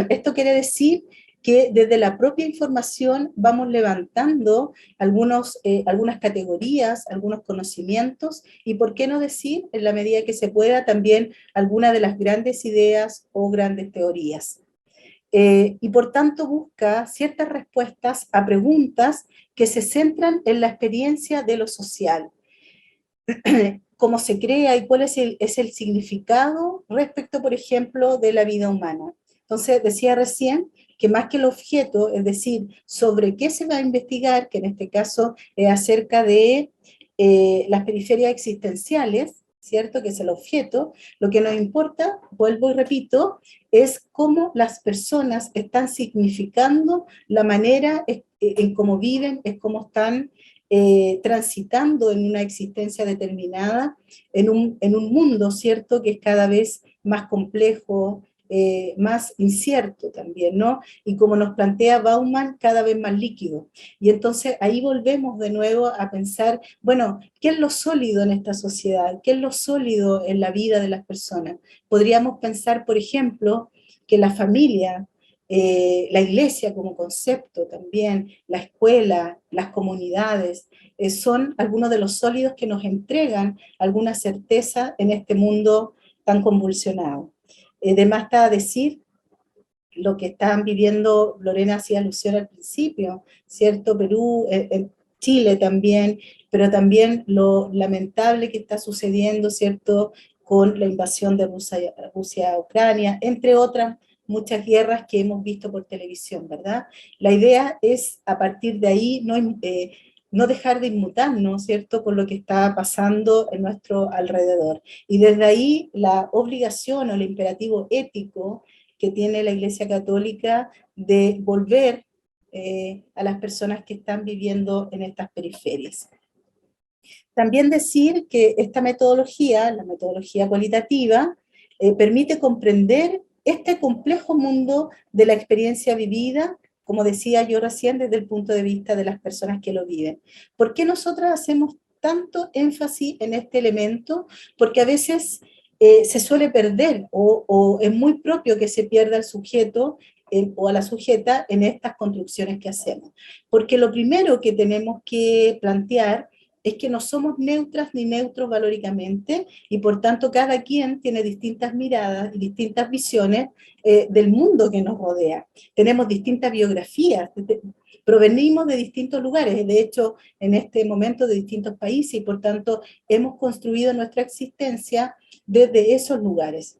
Esto quiere decir que desde la propia información vamos levantando algunas categorías, algunos conocimientos, y por qué no decir, en la medida que se pueda, también algunas de las grandes ideas o grandes teorías. Y por tanto busca ciertas respuestas a preguntas que se centran en la experiencia de lo social. Cómo se crea y cuál es el significado respecto, por ejemplo, de la vida humana. Entonces, decía recién que más que el objeto, es decir, sobre qué se va a investigar, que en este caso es acerca de las periferias existenciales, ¿cierto? Que es el objeto, lo que nos importa, vuelvo y repito, es cómo las personas están significando la manera en cómo viven, es cómo están transitando en una existencia determinada, en un mundo, ¿cierto?, que es cada vez más complejo, más incierto también, ¿no? Y como nos plantea Bauman, cada vez más líquido. Y entonces ahí volvemos de nuevo a pensar, bueno, ¿qué es lo sólido en esta sociedad? ¿Qué es lo sólido en la vida de las personas? Podríamos pensar, por ejemplo, que la familia, la iglesia como concepto también, la escuela, las comunidades, son algunos de los sólidos que nos entregan alguna certeza en este mundo tan convulsionado. De más está decir lo que están viviendo, Lorena hacía alusión al principio, ¿cierto? Perú, Chile también, pero también lo lamentable que está sucediendo, ¿cierto?, con la invasión de Rusia a Ucrania, entre otras muchas guerras que hemos visto por televisión, ¿verdad? La idea es, a partir de ahí, no dejar de inmutarnos, ¿cierto?, por lo que está pasando en nuestro alrededor. Y desde ahí, la obligación o el imperativo ético que tiene la Iglesia Católica de volver a las personas que están viviendo en estas periferias. También decir que esta metodología, la metodología cualitativa, permite comprender este complejo mundo de la experiencia vivida, como decía yo recién, desde el punto de vista de las personas que lo viven. ¿Por qué nosotras hacemos tanto énfasis en este elemento? Porque a veces se suele perder o es muy propio que se pierda el sujeto o a la sujeta en estas construcciones que hacemos. Porque lo primero que tenemos que plantear es que no somos neutras ni neutros valóricamente, y por tanto cada quien tiene distintas miradas y distintas visiones del mundo que nos rodea. Tenemos distintas biografías, provenimos de distintos lugares, de hecho en este momento de distintos países, y por tanto hemos construido nuestra existencia desde esos lugares.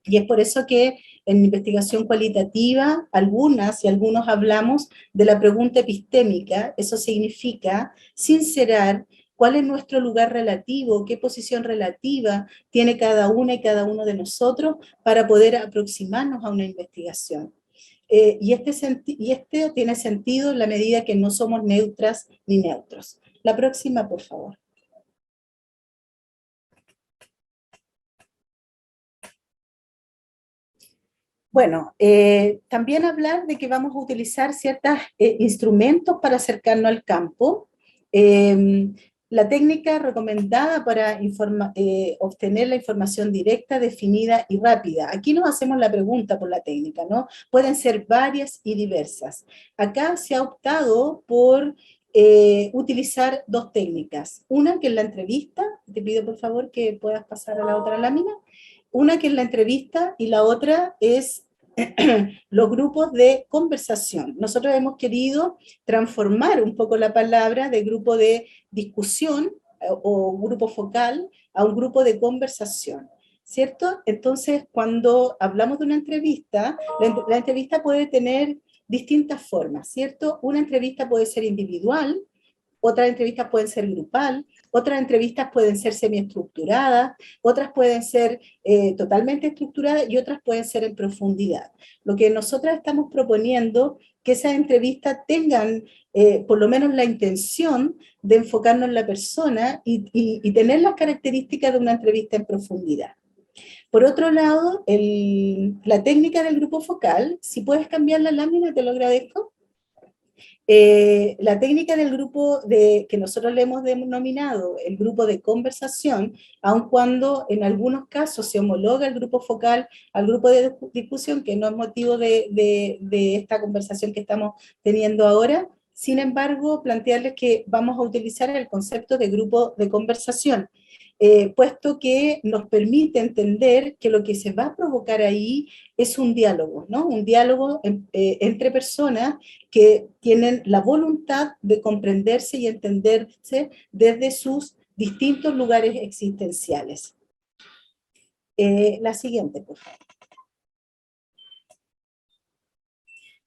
Y es por eso que en investigación cualitativa, algunas y algunos hablamos de la pregunta epistémica. Eso significa sincerar cuál es nuestro lugar relativo, qué posición relativa tiene cada una y cada uno de nosotros para poder aproximarnos a una investigación. Y este tiene sentido en la medida que no somos neutras ni neutros. La próxima, por favor. Bueno, también hablar de que vamos a utilizar ciertos instrumentos para acercarnos al campo. La técnica recomendada para obtener la información directa, definida y rápida. Aquí nos hacemos la pregunta por la técnica, ¿no? Pueden ser varias y diversas. Acá se ha optado por utilizar dos técnicas. Una que es la entrevista, te pido por favor que puedas pasar a la otra lámina. Una que es la entrevista y la otra es los grupos de conversación. Nosotros hemos querido transformar un poco la palabra de grupo de discusión o grupo focal a un grupo de conversación, ¿cierto? Entonces, cuando hablamos de una entrevista, la entrevista puede tener distintas formas, ¿cierto? Una entrevista puede ser individual, otras entrevistas pueden ser grupal, otras entrevistas pueden ser semiestructuradas, otras pueden ser totalmente estructuradas y otras pueden ser en profundidad. Lo que nosotras estamos proponiendo que esas entrevistas tengan por lo menos la intención de enfocarnos en la persona y tener las características de una entrevista en profundidad. Por otro lado, la técnica del grupo focal, si puedes cambiar la lámina, te lo agradezco. La técnica del grupo que nosotros le hemos denominado el grupo de conversación, aun cuando en algunos casos se homologa el grupo focal al grupo de discusión, que no es motivo de esta conversación que estamos teniendo ahora, sin embargo, plantearles que vamos a utilizar el concepto de grupo de conversación, puesto que nos permite entender que lo que se va a provocar ahí es un diálogo, ¿no? Un diálogo entre personas que tienen la voluntad de comprenderse y entenderse desde sus distintos lugares existenciales. La siguiente, por favor.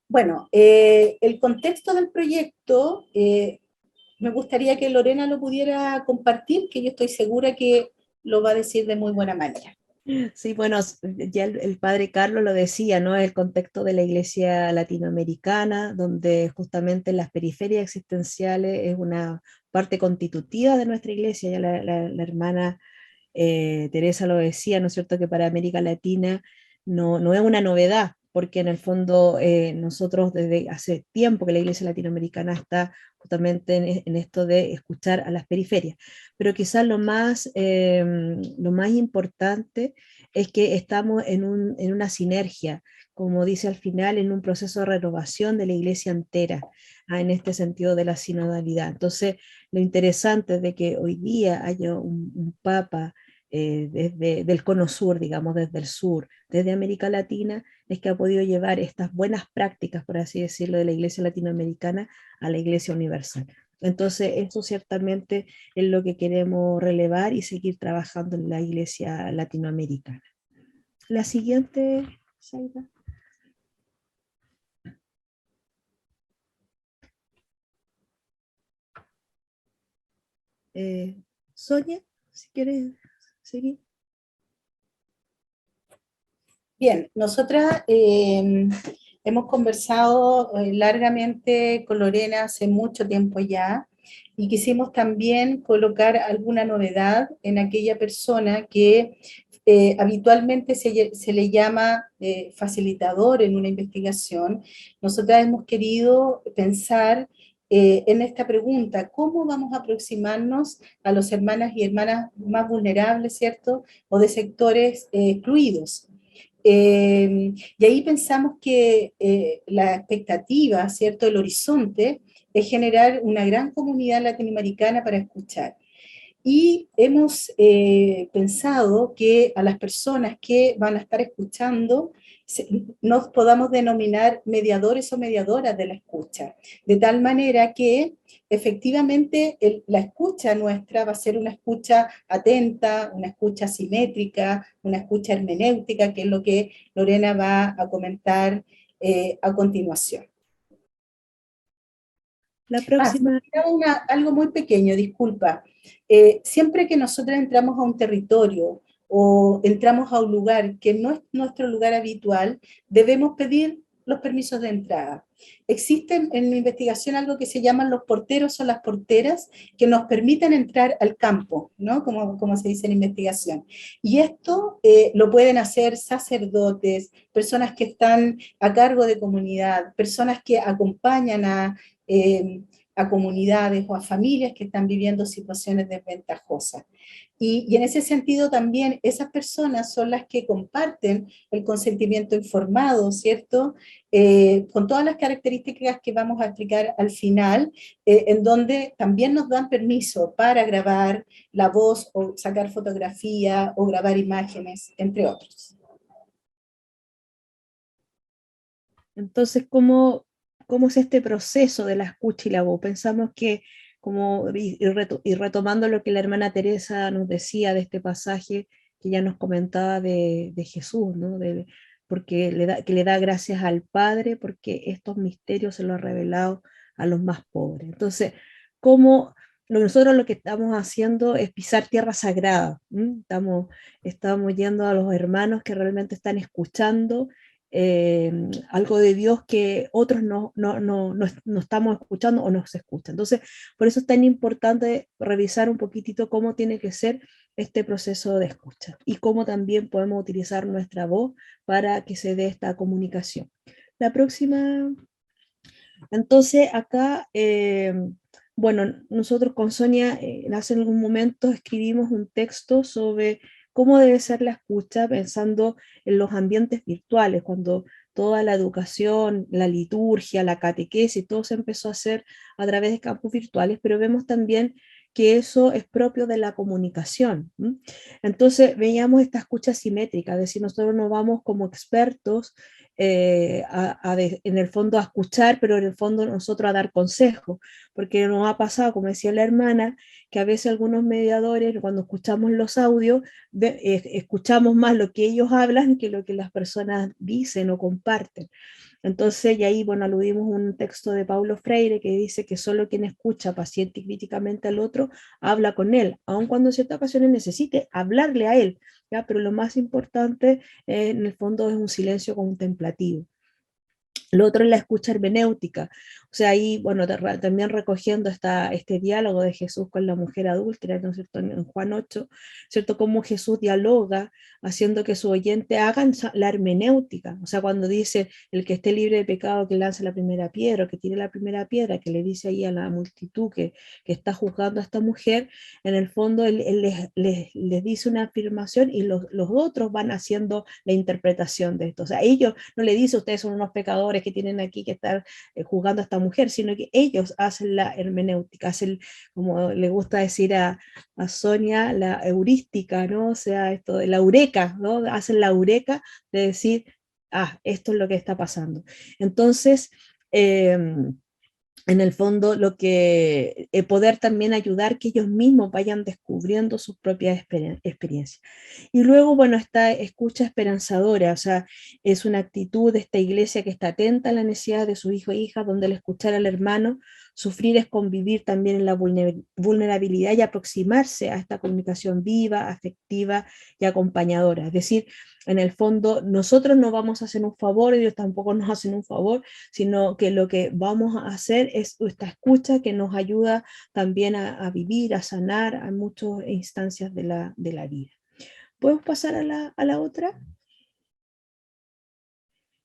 Bueno, el contexto del proyecto, me gustaría que Lorena lo pudiera compartir, que yo estoy segura que lo va a decir de muy buena manera. Sí, bueno, ya el padre Carlos lo decía, ¿no? El contexto de la iglesia latinoamericana, donde justamente las periferias existenciales es una parte constitutiva de nuestra iglesia. Ya la hermana Teresa lo decía, ¿no es cierto?, que para América Latina no es una novedad, porque en el fondo nosotros desde hace tiempo que la iglesia latinoamericana está justamente en esto de escuchar a las periferias. Pero quizás lo más importante es que estamos en una sinergia, como dice al final, en un proceso de renovación de la iglesia entera, en este sentido de la sinodalidad. Entonces, lo interesante de que hoy día haya un papa desde del cono sur, digamos, desde el sur, desde América Latina, es que ha podido llevar estas buenas prácticas, por así decirlo, de la iglesia latinoamericana a la iglesia universal. Entonces, eso ciertamente es lo que queremos relevar y seguir trabajando en la iglesia latinoamericana. La siguiente, Saida. Sonia, si quieres seguir. Bien, nosotras hemos conversado largamente con Lorena hace mucho tiempo ya, y quisimos también colocar alguna novedad en aquella persona que habitualmente se le llama facilitador en una investigación. Nosotras hemos querido pensar en esta pregunta: ¿cómo vamos a aproximarnos a los hermanas y hermanas más vulnerables, ¿cierto?, o de sectores excluidos? Y ahí pensamos que la expectativa, ¿cierto?, el horizonte, es generar una gran comunidad latinoamericana para escuchar. Y hemos pensado que a las personas que van a estar escuchando nos podamos denominar mediadores o mediadoras de la escucha, de tal manera que efectivamente la escucha nuestra va a ser una escucha atenta, una escucha simétrica, una escucha hermenéutica, que es lo que Lorena va a comentar a continuación. La próxima... Algo muy pequeño, disculpa. Siempre que nosotros entramos a un territorio o entramos a un lugar que no es nuestro lugar habitual, debemos pedir los permisos de entrada. Existe en mi investigación algo que se llaman los porteros o las porteras que nos permiten entrar al campo, ¿no? Como se dice en investigación. Y esto lo pueden hacer sacerdotes, personas que están a cargo de comunidad, personas que acompañan a comunidades o a familias que están viviendo situaciones desventajosas. Y en ese sentido también esas personas son las que comparten el consentimiento informado, ¿cierto? Con todas las características que vamos a explicar al final, en donde también nos dan permiso para grabar la voz o sacar fotografía o grabar imágenes, entre otros. Entonces, ¿cómo es este proceso de la escucha y la voz? Pensamos que, y retomando lo que la hermana Teresa nos decía de este pasaje que ya nos comentaba de Jesús, ¿no? Porque que le da gracias al Padre, porque estos misterios se los ha revelado a los más pobres. Entonces, ¿cómo nosotros lo que estamos haciendo es pisar tierra sagrada? Estamos yendo a los hermanos que realmente están escuchando algo de Dios que otros no estamos escuchando o no se escuchan. Entonces, por eso es tan importante revisar un poquitito cómo tiene que ser este proceso de escucha y cómo también podemos utilizar nuestra voz para que se dé esta comunicación. La próxima, entonces acá, bueno, nosotros con Sonia hace algún momento escribimos un texto sobre cómo debe ser la escucha pensando en los ambientes virtuales, cuando toda la educación, la liturgia, la catequesis, todo se empezó a hacer a través de campos virtuales, pero vemos también que eso es propio de la comunicación. Entonces veíamos esta escucha simétrica, es decir, nosotros no vamos como expertos en el fondo a escuchar, pero en el fondo nosotros a dar consejos, porque nos ha pasado, como decía la hermana, que a veces algunos mediadores, cuando escuchamos los audios, escuchamos más lo que ellos hablan que lo que las personas dicen o comparten. Entonces, y ahí, bueno, aludimos a un texto de Paulo Freire que dice que solo quien escucha paciente y críticamente al otro habla con él, aun cuando en ciertas ocasiones necesite hablarle a él, ¿ya? Pero lo más importante en el fondo es un silencio contemplativo. Lo otro es la escucha hermenéutica, o sea, ahí, bueno, también recogiendo este diálogo de Jesús con la mujer adúltera, ¿no es cierto?, en Juan 8, ¿cierto?, cómo Jesús dialoga haciendo que su oyente hagan la hermenéutica, o sea, cuando dice, el que esté libre de pecado que lance la primera piedra, o que tire la primera piedra, que le dice ahí a la multitud que está juzgando a esta mujer, en el fondo él les dice una afirmación y los otros van haciendo la interpretación de esto, o sea, ellos no le dicen, ustedes son unos pecadores que tienen aquí que estar juzgando a esta mujer, sino que ellos hacen la hermenéutica, hacen, como le gusta decir a Sonia, la heurística, ¿no? O sea, esto de la eureka, ¿no? Hacen la eureka de decir, esto es lo que está pasando. Entonces, en el fondo, lo que poder también ayudar que ellos mismos vayan descubriendo sus propias experiencias. Y luego, bueno, esta escucha esperanzadora, o sea, es una actitud de esta iglesia que está atenta a la necesidad de su hijo e hija, donde el escuchar al hermano, sufrir es convivir también en la vulnerabilidad y aproximarse a esta comunicación viva, afectiva y acompañadora. Es decir, en el fondo, nosotros no vamos a hacer un favor, ellos tampoco nos hacen un favor, sino que lo que vamos a hacer es esta escucha que nos ayuda también a vivir, a sanar a muchas instancias de la vida. ¿Podemos pasar a la otra?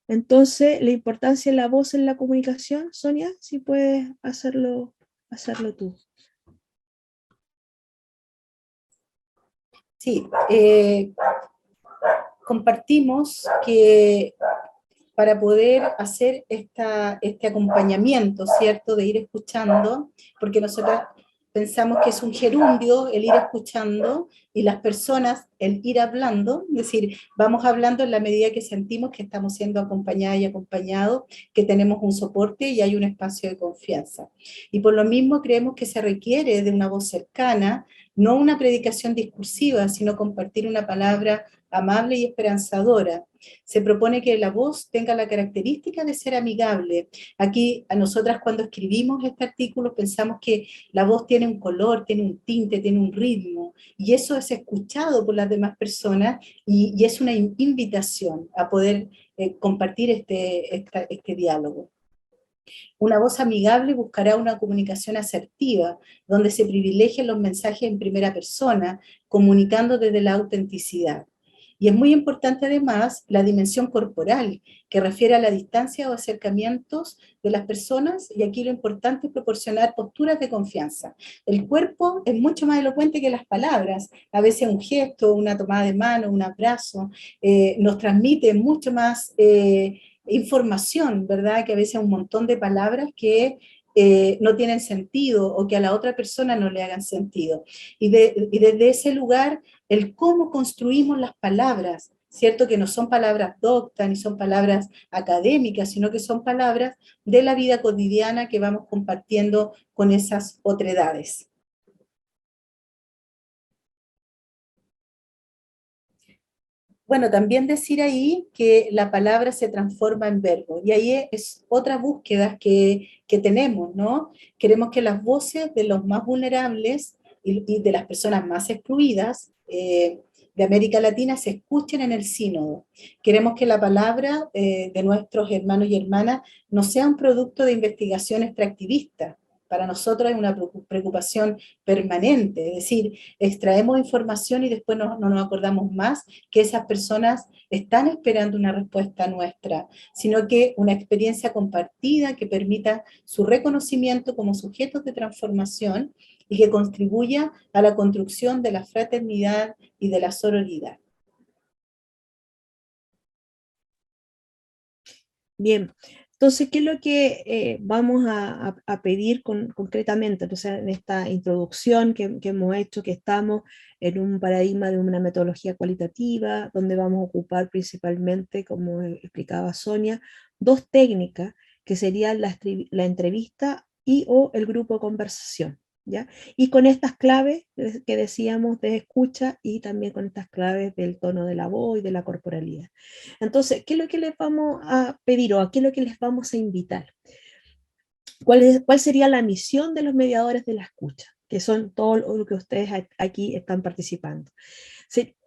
Entonces, la importancia de la voz en la comunicación, Sonia, si puedes hacerlo tú. Sí, compartimos que para poder hacer este acompañamiento, ¿cierto?, de ir escuchando, porque nosotros pensamos que es un gerundio el ir escuchando y las personas el ir hablando, es decir, vamos hablando en la medida que sentimos que estamos siendo acompañadas y acompañados, que tenemos un soporte y hay un espacio de confianza. Y por lo mismo creemos que se requiere de una voz cercana, no una predicación discursiva, sino compartir una palabra amable y esperanzadora. Se propone que la voz tenga la característica de ser amigable. Aquí, a nosotras cuando escribimos este artículo pensamos que la voz tiene un color, tiene un tinte, tiene un ritmo, y eso es escuchado por las demás personas y es una invitación a poder compartir este diálogo. Una voz amigable buscará una comunicación asertiva, donde se privilegien los mensajes en primera persona, comunicando desde la autenticidad. Y es muy importante además la dimensión corporal, que refiere a la distancia o acercamientos de las personas, y aquí lo importante es proporcionar posturas de confianza. El cuerpo es mucho más elocuente que las palabras, a veces un gesto, una tomada de mano, un abrazo, nos transmite mucho más información, ¿verdad? Que a veces un montón de palabras que no tienen sentido o que a la otra persona no le hagan sentido. Y desde ese lugar, el cómo construimos las palabras, ¿cierto? Que no son palabras doctas ni son palabras académicas, sino que son palabras de la vida cotidiana que vamos compartiendo con esas otredades. Bueno, también decir ahí que la palabra se transforma en verbo, y ahí es otra búsqueda que tenemos, ¿no? Queremos que las voces de los más vulnerables y de las personas más excluidas de América Latina se escuchen en el sínodo. Queremos que la palabra de nuestros hermanos y hermanas no sea un producto de investigación extractivista. Para nosotros es una preocupación permanente, es decir, extraemos información y después no nos acordamos más que esas personas están esperando una respuesta nuestra, sino que una experiencia compartida que permita su reconocimiento como sujetos de transformación y que contribuya a la construcción de la fraternidad y de la sororidad. Bien, entonces, ¿qué es lo que vamos a pedir concretamente? Entonces, en esta introducción que hemos hecho, que estamos en un paradigma de una metodología cualitativa, donde vamos a ocupar principalmente, como explicaba Sonia, dos técnicas, que serían la entrevista y o el grupo de conversación. ¿Ya? Y con estas claves que decíamos de escucha y también con estas claves del tono de la voz y de la corporalidad. Entonces, ¿qué es lo que les vamos a pedir o a qué es lo que les vamos a invitar? ¿Cuál sería la misión de los mediadores de la escucha? Que son todo lo que ustedes aquí están participando.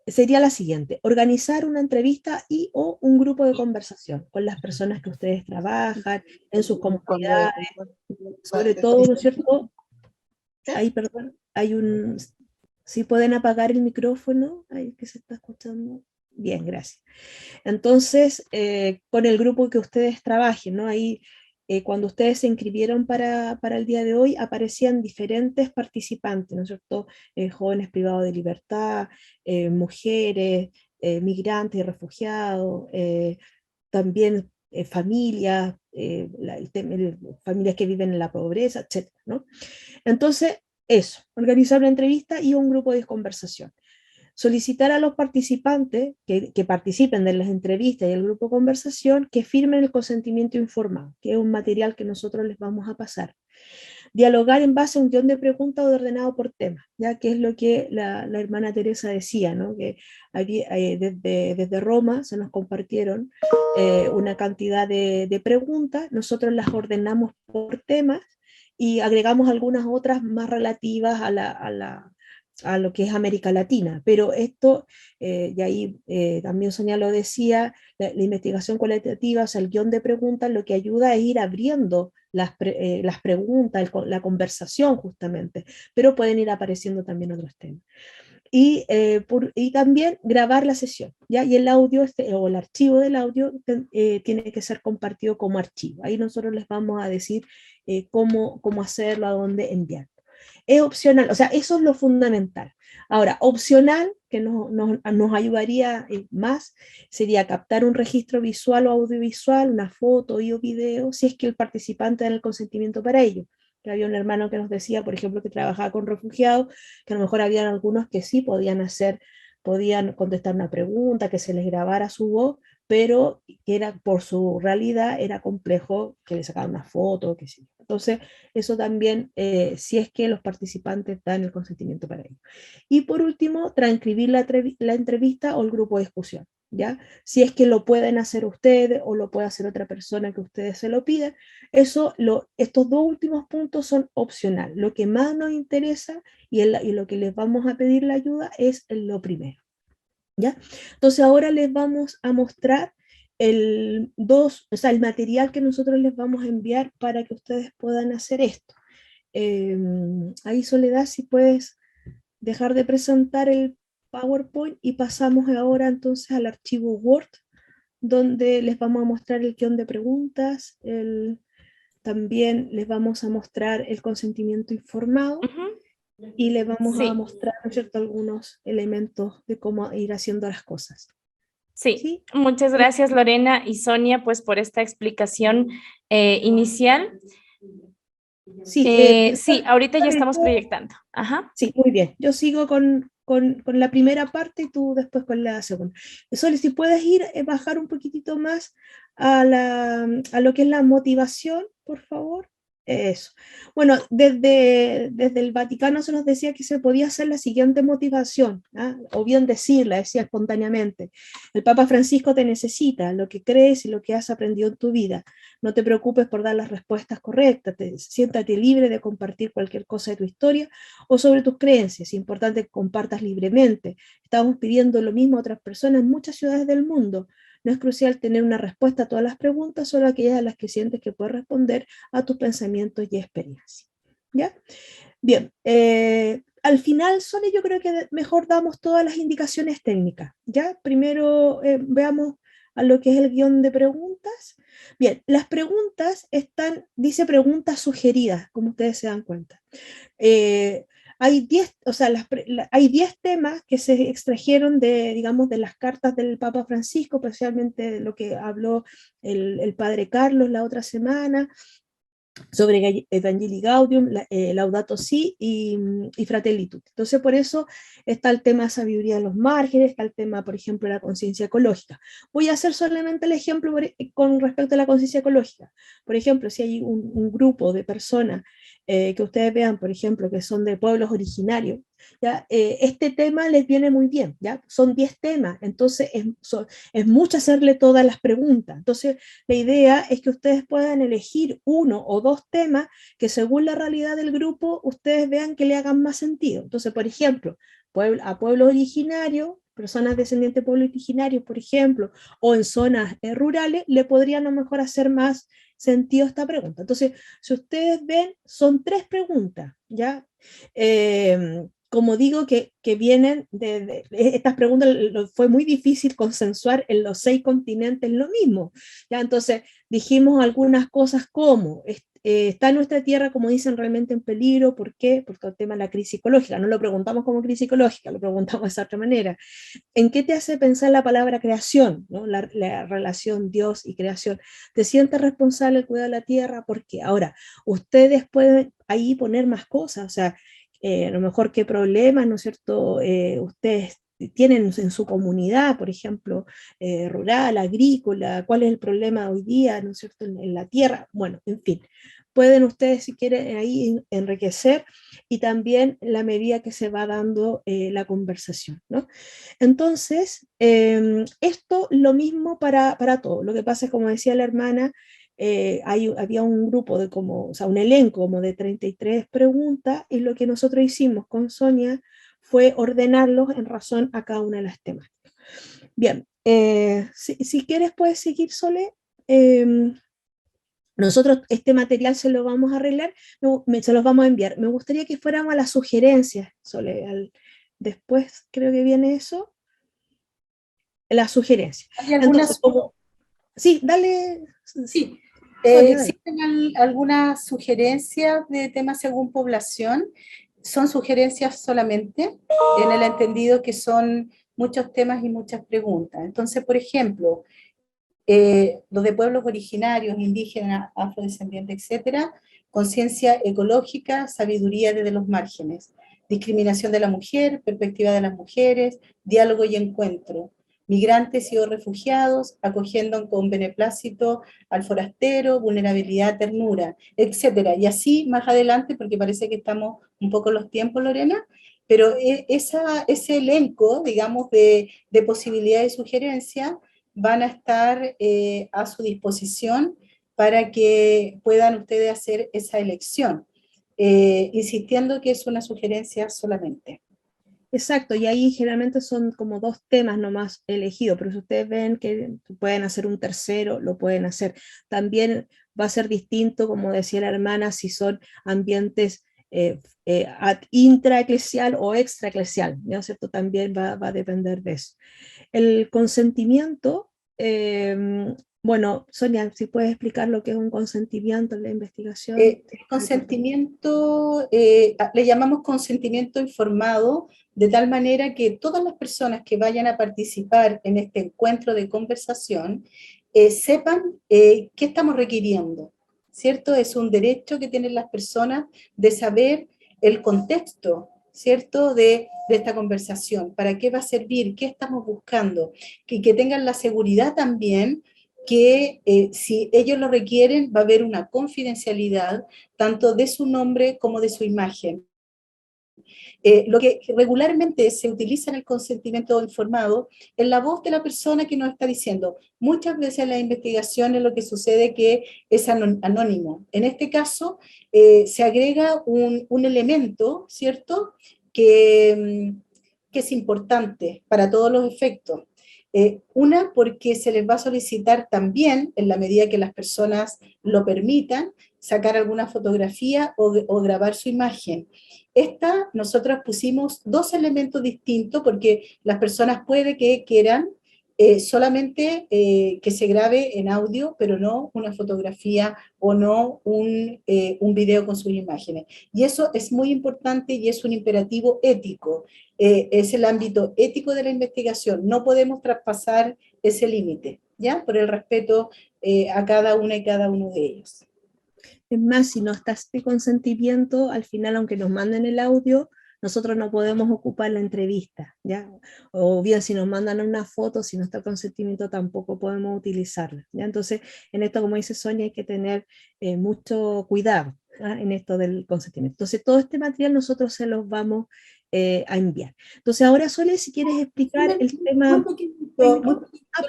Sería la siguiente: organizar una entrevista y o un grupo de conversación con las personas que ustedes trabajan, en sus comunidades, sobre todo, ¿no es cierto? Ahí, perdón, hay un... Si pueden apagar el micrófono, ahí que se está escuchando. Bien, gracias. Entonces, con el grupo que ustedes trabajen, ¿no? Ahí, cuando ustedes se inscribieron para el día de hoy, aparecían diferentes participantes, ¿no es cierto? Jóvenes privados de libertad, mujeres, migrantes y refugiados, también familias, familias que viven en la pobreza, etc., ¿no? Entonces, eso, organizar una entrevista y un grupo de conversación. Solicitar a los participantes que participen de las entrevistas y el grupo de conversación que firmen el consentimiento informado, que es un material que nosotros les vamos a pasar. Dialogar en base a un guión de preguntas ordenado por temas, ya que es lo que la hermana Teresa decía, ¿no? Que desde Roma se nos compartieron una cantidad de preguntas, nosotros las ordenamos por temas y agregamos algunas otras más relativas a lo que es América Latina, pero esto, y ahí también Sonia lo decía, la investigación cualitativa, o sea, el guión de preguntas, lo que ayuda es ir abriendo las preguntas, la conversación justamente, pero pueden ir apareciendo también otros temas. Y también grabar la sesión, ¿ya? Y el audio o el archivo del audio tiene que ser compartido como archivo. Ahí nosotros les vamos a decir cómo hacerlo, a dónde enviar. Es opcional, o sea, eso es lo fundamental. Ahora, opcional, que nos ayudaría más, sería captar un registro visual o audiovisual, una foto y o video, si es que el participante da el consentimiento para ello. Que había un hermano que nos decía, por ejemplo, que trabajaba con refugiados, que a lo mejor habían algunos que sí podían contestar una pregunta, que se les grabara su voz, pero que era, por su realidad era complejo que le sacaran una foto, que sí. Entonces, eso también, si es que los participantes dan el consentimiento para ello. Y por último, transcribir la entrevista o el grupo de discusión, ¿ya? Si es que lo pueden hacer ustedes o lo puede hacer otra persona que ustedes se lo pidan, estos dos últimos puntos son opcional. Lo que más nos interesa y lo que les vamos a pedir la ayuda es lo primero, ¿ya? Entonces ahora les vamos a mostrar el material que nosotros les vamos a enviar para que ustedes puedan hacer esto. Ahí, Soledad, si puedes dejar de presentar el PowerPoint y pasamos ahora entonces al archivo Word, donde les vamos a mostrar el guión de preguntas, también les vamos a mostrar el consentimiento informado. Y les vamos a mostrar, ¿no es cierto?, algunos elementos de cómo ir haciendo las cosas. Sí, muchas gracias Lorena y Sonia pues por esta explicación inicial. Sí, ahorita ya estamos proyectando. Ajá. Sí, muy bien. Yo sigo con la primera parte y tú después con la segunda. Solo si puedes bajar un poquitito más a lo que es la motivación, por favor. Eso. Bueno, desde el Vaticano se nos decía que se podía hacer la siguiente motivación, ¿ah? O bien decirla, decía espontáneamente. El Papa Francisco te necesita, lo que crees y lo que has aprendido en tu vida. No te preocupes por dar las respuestas correctas, siéntate libre de compartir cualquier cosa de tu historia o sobre tus creencias. Es importante que compartas libremente. Estamos pidiendo lo mismo a otras personas en muchas ciudades del mundo. No es crucial tener una respuesta a todas las preguntas, solo aquellas a las que sientes que puedes responder a tus pensamientos y experiencias. ¿Ya? Bien, al final, Sole, yo creo que mejor damos todas las indicaciones técnicas. ¿Ya? Primero veamos a lo que es el guión de preguntas. Bien, las preguntas dice preguntas sugeridas, como ustedes se dan cuenta. Hay 10, o sea, hay 10 temas que se extrajeron digamos, de las cartas del Papa Francisco, especialmente de lo que habló el padre Carlos la otra semana, sobre Evangelii Gaudium, Laudato Si y Fratelli Tutti. Entonces, por eso está el tema de sabiduría de los márgenes, está el tema, por ejemplo, de la conciencia ecológica. Voy a hacer solamente el ejemplo con respecto a la conciencia ecológica. Por ejemplo, si hay un grupo de personas que ustedes vean, por ejemplo, que son de pueblos originarios, ¿ya? Este tema les viene muy bien, ¿ya? Son 10 temas, entonces es mucho hacerle todas las preguntas. Entonces, la idea es que ustedes puedan elegir uno o dos temas que según la realidad del grupo, ustedes vean que le hagan más sentido. Entonces, por ejemplo, a pueblos originarios, personas descendientes de pueblos originarios, por ejemplo, o en zonas rurales, le podrían a lo mejor hacer más sentido esta pregunta. Entonces, si ustedes ven, son 3 preguntas, ¿ya? Como digo, que vienen de estas preguntas, fue muy difícil consensuar en los 6 continentes lo mismo, ¿ya? Entonces, dijimos algunas cosas como, ¿está nuestra tierra, como dicen, realmente en peligro? ¿Por qué? Porque el tema de la crisis ecológica, no lo preguntamos como crisis ecológica, lo preguntamos de esa otra manera. ¿En qué te hace pensar la palabra creación, ¿no? La relación Dios y creación? ¿Te sientes responsable del cuidado de la tierra? ¿Por qué? Ahora, ustedes pueden ahí poner más cosas, o sea, a lo mejor qué problemas, ¿no es cierto?, ustedes tienen en su comunidad, por ejemplo, rural, agrícola, cuál es el problema hoy día, ¿no es cierto?, en la tierra, bueno, en fin. Pueden ustedes, si quieren, ahí enriquecer y también la medida que se va dando la conversación, ¿no? Entonces, esto lo mismo para todo. Lo que pasa es, como decía la hermana, había un grupo o sea, un elenco como de 33 preguntas, y lo que nosotros hicimos con Sonia fue ordenarlos en razón a cada una de las temáticas. Bien, si quieres puedes seguir, Sole. Nosotros este material se lo vamos a arreglar, se los vamos a enviar. Me gustaría que fuéramos a las sugerencias, Sole. Después creo que viene eso. Las sugerencias. Entonces, sí, dale. Sí. Sonia, ¿Existen algunas sugerencias de temas según población? Son sugerencias solamente, en el entendido que son muchos temas y muchas preguntas. Entonces, por ejemplo, los de pueblos originarios, indígenas, afrodescendientes, etcétera, conciencia ecológica, sabiduría desde los márgenes, discriminación de la mujer, perspectiva de las mujeres, diálogo y encuentro, migrantes y o refugiados, acogiendo con beneplácito al forastero, vulnerabilidad, ternura, etcétera. Y así más adelante, porque parece que estamos un poco en los tiempos, Lorena, pero ese elenco, digamos, de posibilidades y sugerencias van a estar a su disposición para que puedan ustedes hacer esa elección, insistiendo que es una sugerencia solamente. exacto, y ahí generalmente son como 2 temas nomás elegidos, pero si ustedes ven que pueden hacer un tercero, lo pueden hacer. También va a ser distinto, como decía la hermana, si son ambientes intraeclesial o extraeclesial, ¿no es cierto? También va a depender de eso. El consentimiento, bueno, Sonia, si puedes explicar lo que es un consentimiento en la investigación. El consentimiento, le llamamos consentimiento informado, de tal manera que todas las personas que vayan a participar en este encuentro de conversación sepan qué estamos requiriendo, ¿cierto? Es un derecho que tienen las personas de saber el contexto, ¿cierto? De esta conversación, para qué va a servir, qué estamos buscando, y que tengan la seguridad también que si ellos lo requieren va a haber una confidencialidad tanto de su nombre como de su imagen. Lo que regularmente se utiliza en el consentimiento informado es la voz de la persona que nos está diciendo. Muchas veces en las investigaciones lo que sucede que es anónimo. En este caso se agrega un elemento, ¿cierto?, que es importante para todos los efectos. Una, porque se les va a solicitar también, en la medida que las personas lo permitan, sacar alguna fotografía o grabar su imagen. Nosotros pusimos 2 elementos distintos porque las personas puede que quieran solamente que se grabe en audio, pero no una fotografía o no un video con sus imágenes. Y eso es muy importante y es un imperativo ético. Es el ámbito ético de la investigación. No podemos traspasar ese límite, ¿ya? Por el respeto a cada una y cada uno de ellos. Es más, si no está este consentimiento, al final, aunque nos manden el audio, nosotros no podemos ocupar la entrevista, ¿ya? O bien si nos mandan una foto, si no está el consentimiento, tampoco podemos utilizarla, ¿ya? Entonces, en esto, como dice Sonia, hay que tener mucho cuidado, ¿ah?, en esto del consentimiento. Entonces, todo este material nosotros se los vamos a enviar. Entonces, ahora, Sole, si quieres explicar el tema... Muy poquito,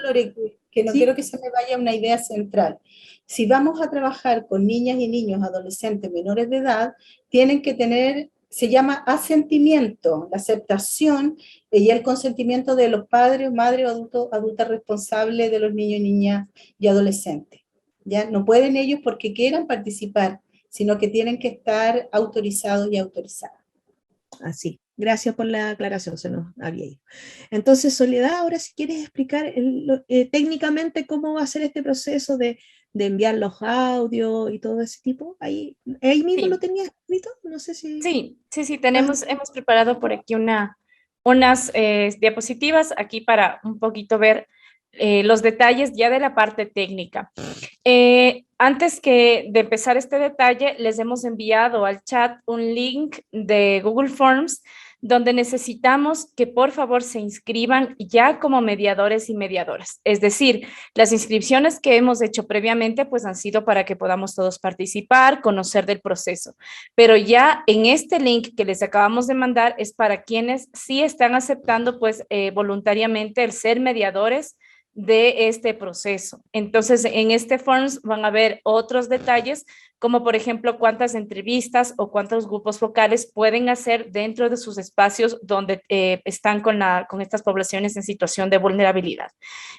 Lore, que no ¿sí? quiero que se me vaya una idea central. Si vamos a trabajar con niñas y niños, adolescentes, menores de edad, tienen que tener, se llama asentimiento, la aceptación y el consentimiento de los padres, madres o adultas responsables de los niños y niñas y adolescentes. ¿Ya? No pueden ellos porque quieran participar, sino que tienen que estar autorizados y autorizadas. Así. Gracias por la aclaración, se nos había ido. Entonces, Soledad, ahora si quieres explicar técnicamente cómo va a ser este proceso de enviar los audios y todo ese tipo. Ahí mismo Sí. lo tenías escrito, no sé si... Sí, hemos preparado por aquí unas diapositivas aquí para un poquito ver los detalles ya de la parte técnica. Antes de empezar este detalle, les hemos enviado al chat un link de Google Forms donde necesitamos que por favor se inscriban ya como mediadores y mediadoras. Es decir, las inscripciones que hemos hecho previamente pues han sido para que podamos todos participar, conocer del proceso. Pero ya en este link que les acabamos de mandar es para quienes sí están aceptando pues voluntariamente el ser mediadores de este proceso. Entonces, en este Forms van a ver otros detalles, como por ejemplo, cuántas entrevistas o cuántos grupos focales pueden hacer dentro de sus espacios donde están con estas poblaciones en situación de vulnerabilidad.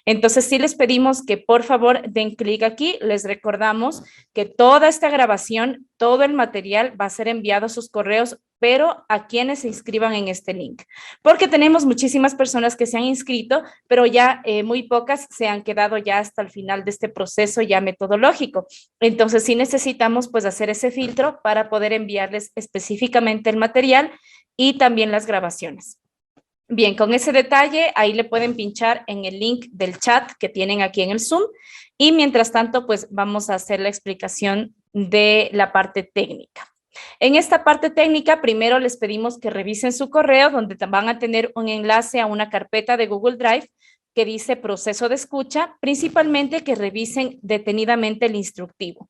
Entonces, sí les pedimos que por favor den clic aquí. Les recordamos que toda esta grabación, todo el material va a ser enviado a sus correos pero a quienes se inscriban en este link, porque tenemos muchísimas personas que se han inscrito, pero ya muy pocas se han quedado ya hasta el final de este proceso ya metodológico. Entonces sí necesitamos pues hacer ese filtro para poder enviarles específicamente el material y también las grabaciones. Bien, con ese detalle, ahí le pueden pinchar en el link del chat que tienen aquí en el Zoom y mientras tanto, pues vamos a hacer la explicación de la parte técnica. En esta parte técnica, primero les pedimos que revisen su correo, donde van a tener un enlace a una carpeta de Google Drive que dice proceso de escucha, principalmente que revisen detenidamente el instructivo.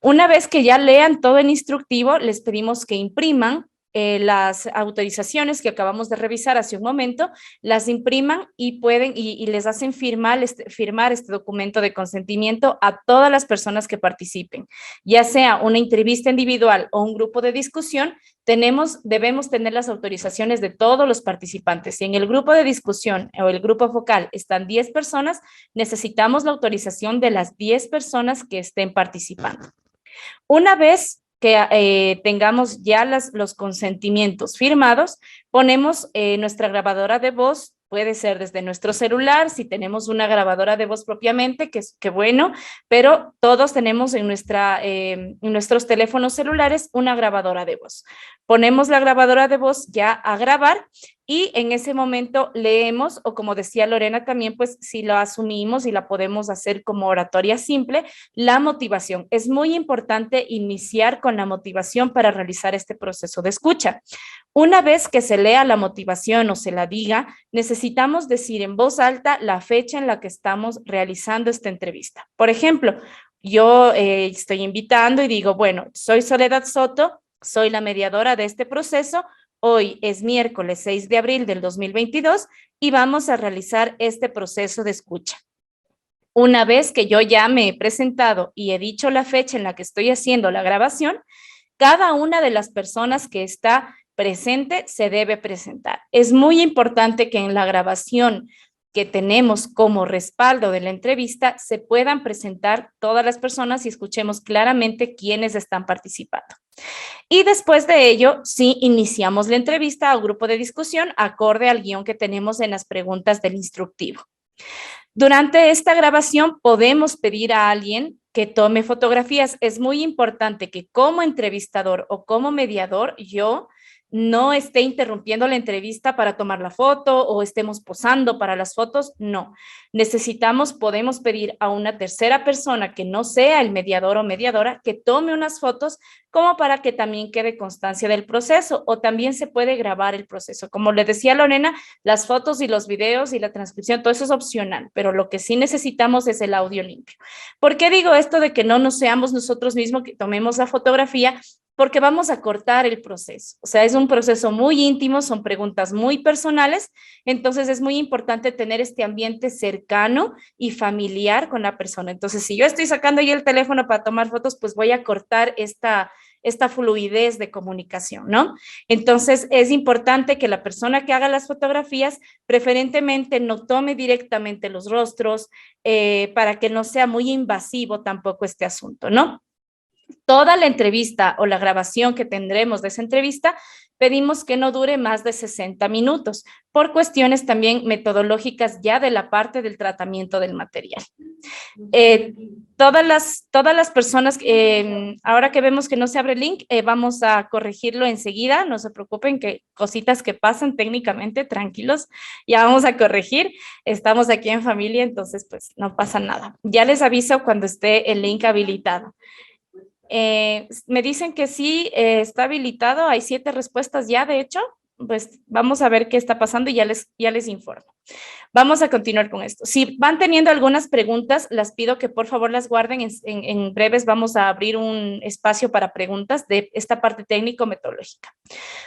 Una vez que ya lean todo el instructivo, les pedimos que impriman las autorizaciones que acabamos de revisar hace un momento, las impriman y pueden y les hacen firmar este documento de consentimiento a todas las personas que participen, ya sea una entrevista individual o un grupo de discusión. Debemos tener las autorizaciones de todos los participantes. Si en el grupo de discusión o el grupo focal están 10 personas, necesitamos la autorización de las 10 personas que estén participando. Una vez que tengamos ya los consentimientos firmados, ponemos nuestra grabadora de voz, puede ser desde nuestro celular, si tenemos una grabadora de voz propiamente, que bueno, pero todos tenemos en nuestros teléfonos celulares una grabadora de voz. Ponemos la grabadora de voz ya a grabar y en ese momento leemos, o como decía Lorena también, pues si lo asumimos y la podemos hacer como oratoria simple, la motivación. Es muy importante iniciar con la motivación para realizar este proceso de escucha. Una vez que se lea la motivación o se la diga, necesitamos decir en voz alta la fecha en la que estamos realizando esta entrevista. Por ejemplo, yo estoy invitando y digo, bueno, soy Soledad Soto, soy la mediadora de este proceso. Hoy es miércoles 6 de abril del 2022 y vamos a realizar este proceso de escucha. Una vez que yo ya me he presentado y he dicho la fecha en la que estoy haciendo la grabación, cada una de las personas que está presente se debe presentar. Es muy importante que en la grabación que tenemos como respaldo de la entrevista se puedan presentar todas las personas y escuchemos claramente quiénes están participando. Y después de ello, sí, iniciamos la entrevista o grupo de discusión acorde al guión que tenemos en las preguntas del instructivo. Durante esta grabación podemos pedir a alguien que tome fotografías. Es muy importante que como entrevistador o como mediador yo no esté interrumpiendo la entrevista para tomar la foto o estemos posando para las fotos, no. Podemos pedir a una tercera persona que no sea el mediador o mediadora que tome unas fotos como para que también quede constancia del proceso o también se puede grabar el proceso. Como le decía Lorena, las fotos y los videos y la transcripción, todo eso es opcional, pero lo que sí necesitamos es el audio limpio. ¿Por qué digo esto de que no nos seamos nosotros mismos que tomemos la fotografía? Porque vamos a cortar el proceso. O sea, es un proceso muy íntimo, son preguntas muy personales, entonces es muy importante tener este ambiente cercano y familiar con la persona. Entonces, si yo estoy sacando yo el teléfono para tomar fotos, pues voy a cortar esta fluidez de comunicación, ¿no? Entonces, es importante que la persona que haga las fotografías preferentemente no tome directamente los rostros para que no sea muy invasivo tampoco este asunto, ¿no? Toda la entrevista o la grabación que tendremos de esa entrevista, pedimos que no dure más de 60 minutos, por cuestiones también metodológicas ya de la parte del tratamiento del material. Todas las personas, ahora que vemos que no se abre el link, vamos a corregirlo enseguida, no se preocupen que cositas que pasan técnicamente, tranquilos, ya vamos a corregir, estamos aquí en familia, entonces pues no pasa nada. Ya les aviso cuando esté el link habilitado. Me dicen que sí está habilitado, hay 7 respuestas ya, de hecho, pues vamos a ver qué está pasando y ya les informo. Vamos a continuar con esto. Si van teniendo algunas preguntas, las pido que por favor las guarden. En breves vamos a abrir un espacio para preguntas de esta parte técnico-metodológica.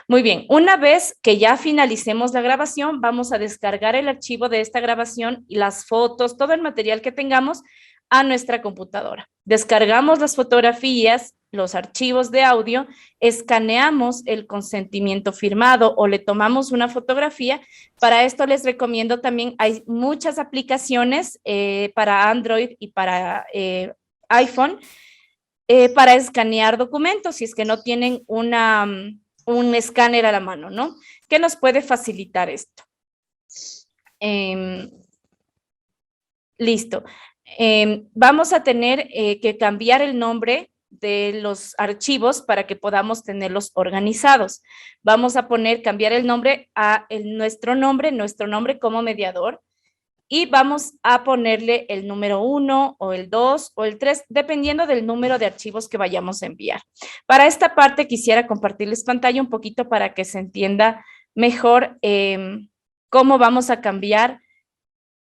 Muy bien, una vez que ya finalicemos la grabación, vamos a descargar el archivo de esta grabación y las fotos, todo el material que tengamos a nuestra computadora. Descargamos las fotografías, los archivos de audio, escaneamos el consentimiento firmado o le tomamos una fotografía. Para esto les recomiendo también, hay muchas aplicaciones para Android y para iPhone para escanear documentos. Si es que no tienen una un escáner a la mano, ¿no? ¿Qué nos puede facilitar esto? Listo. Vamos a tener que cambiar el nombre de los archivos para que podamos tenerlos organizados. Vamos a cambiar el nombre a nuestro nombre como mediador, y vamos a ponerle el número 1 o el 2 o el 3, dependiendo del número de archivos que vayamos a enviar. Para esta parte quisiera compartirles pantalla un poquito para que se entienda mejor cómo vamos a cambiar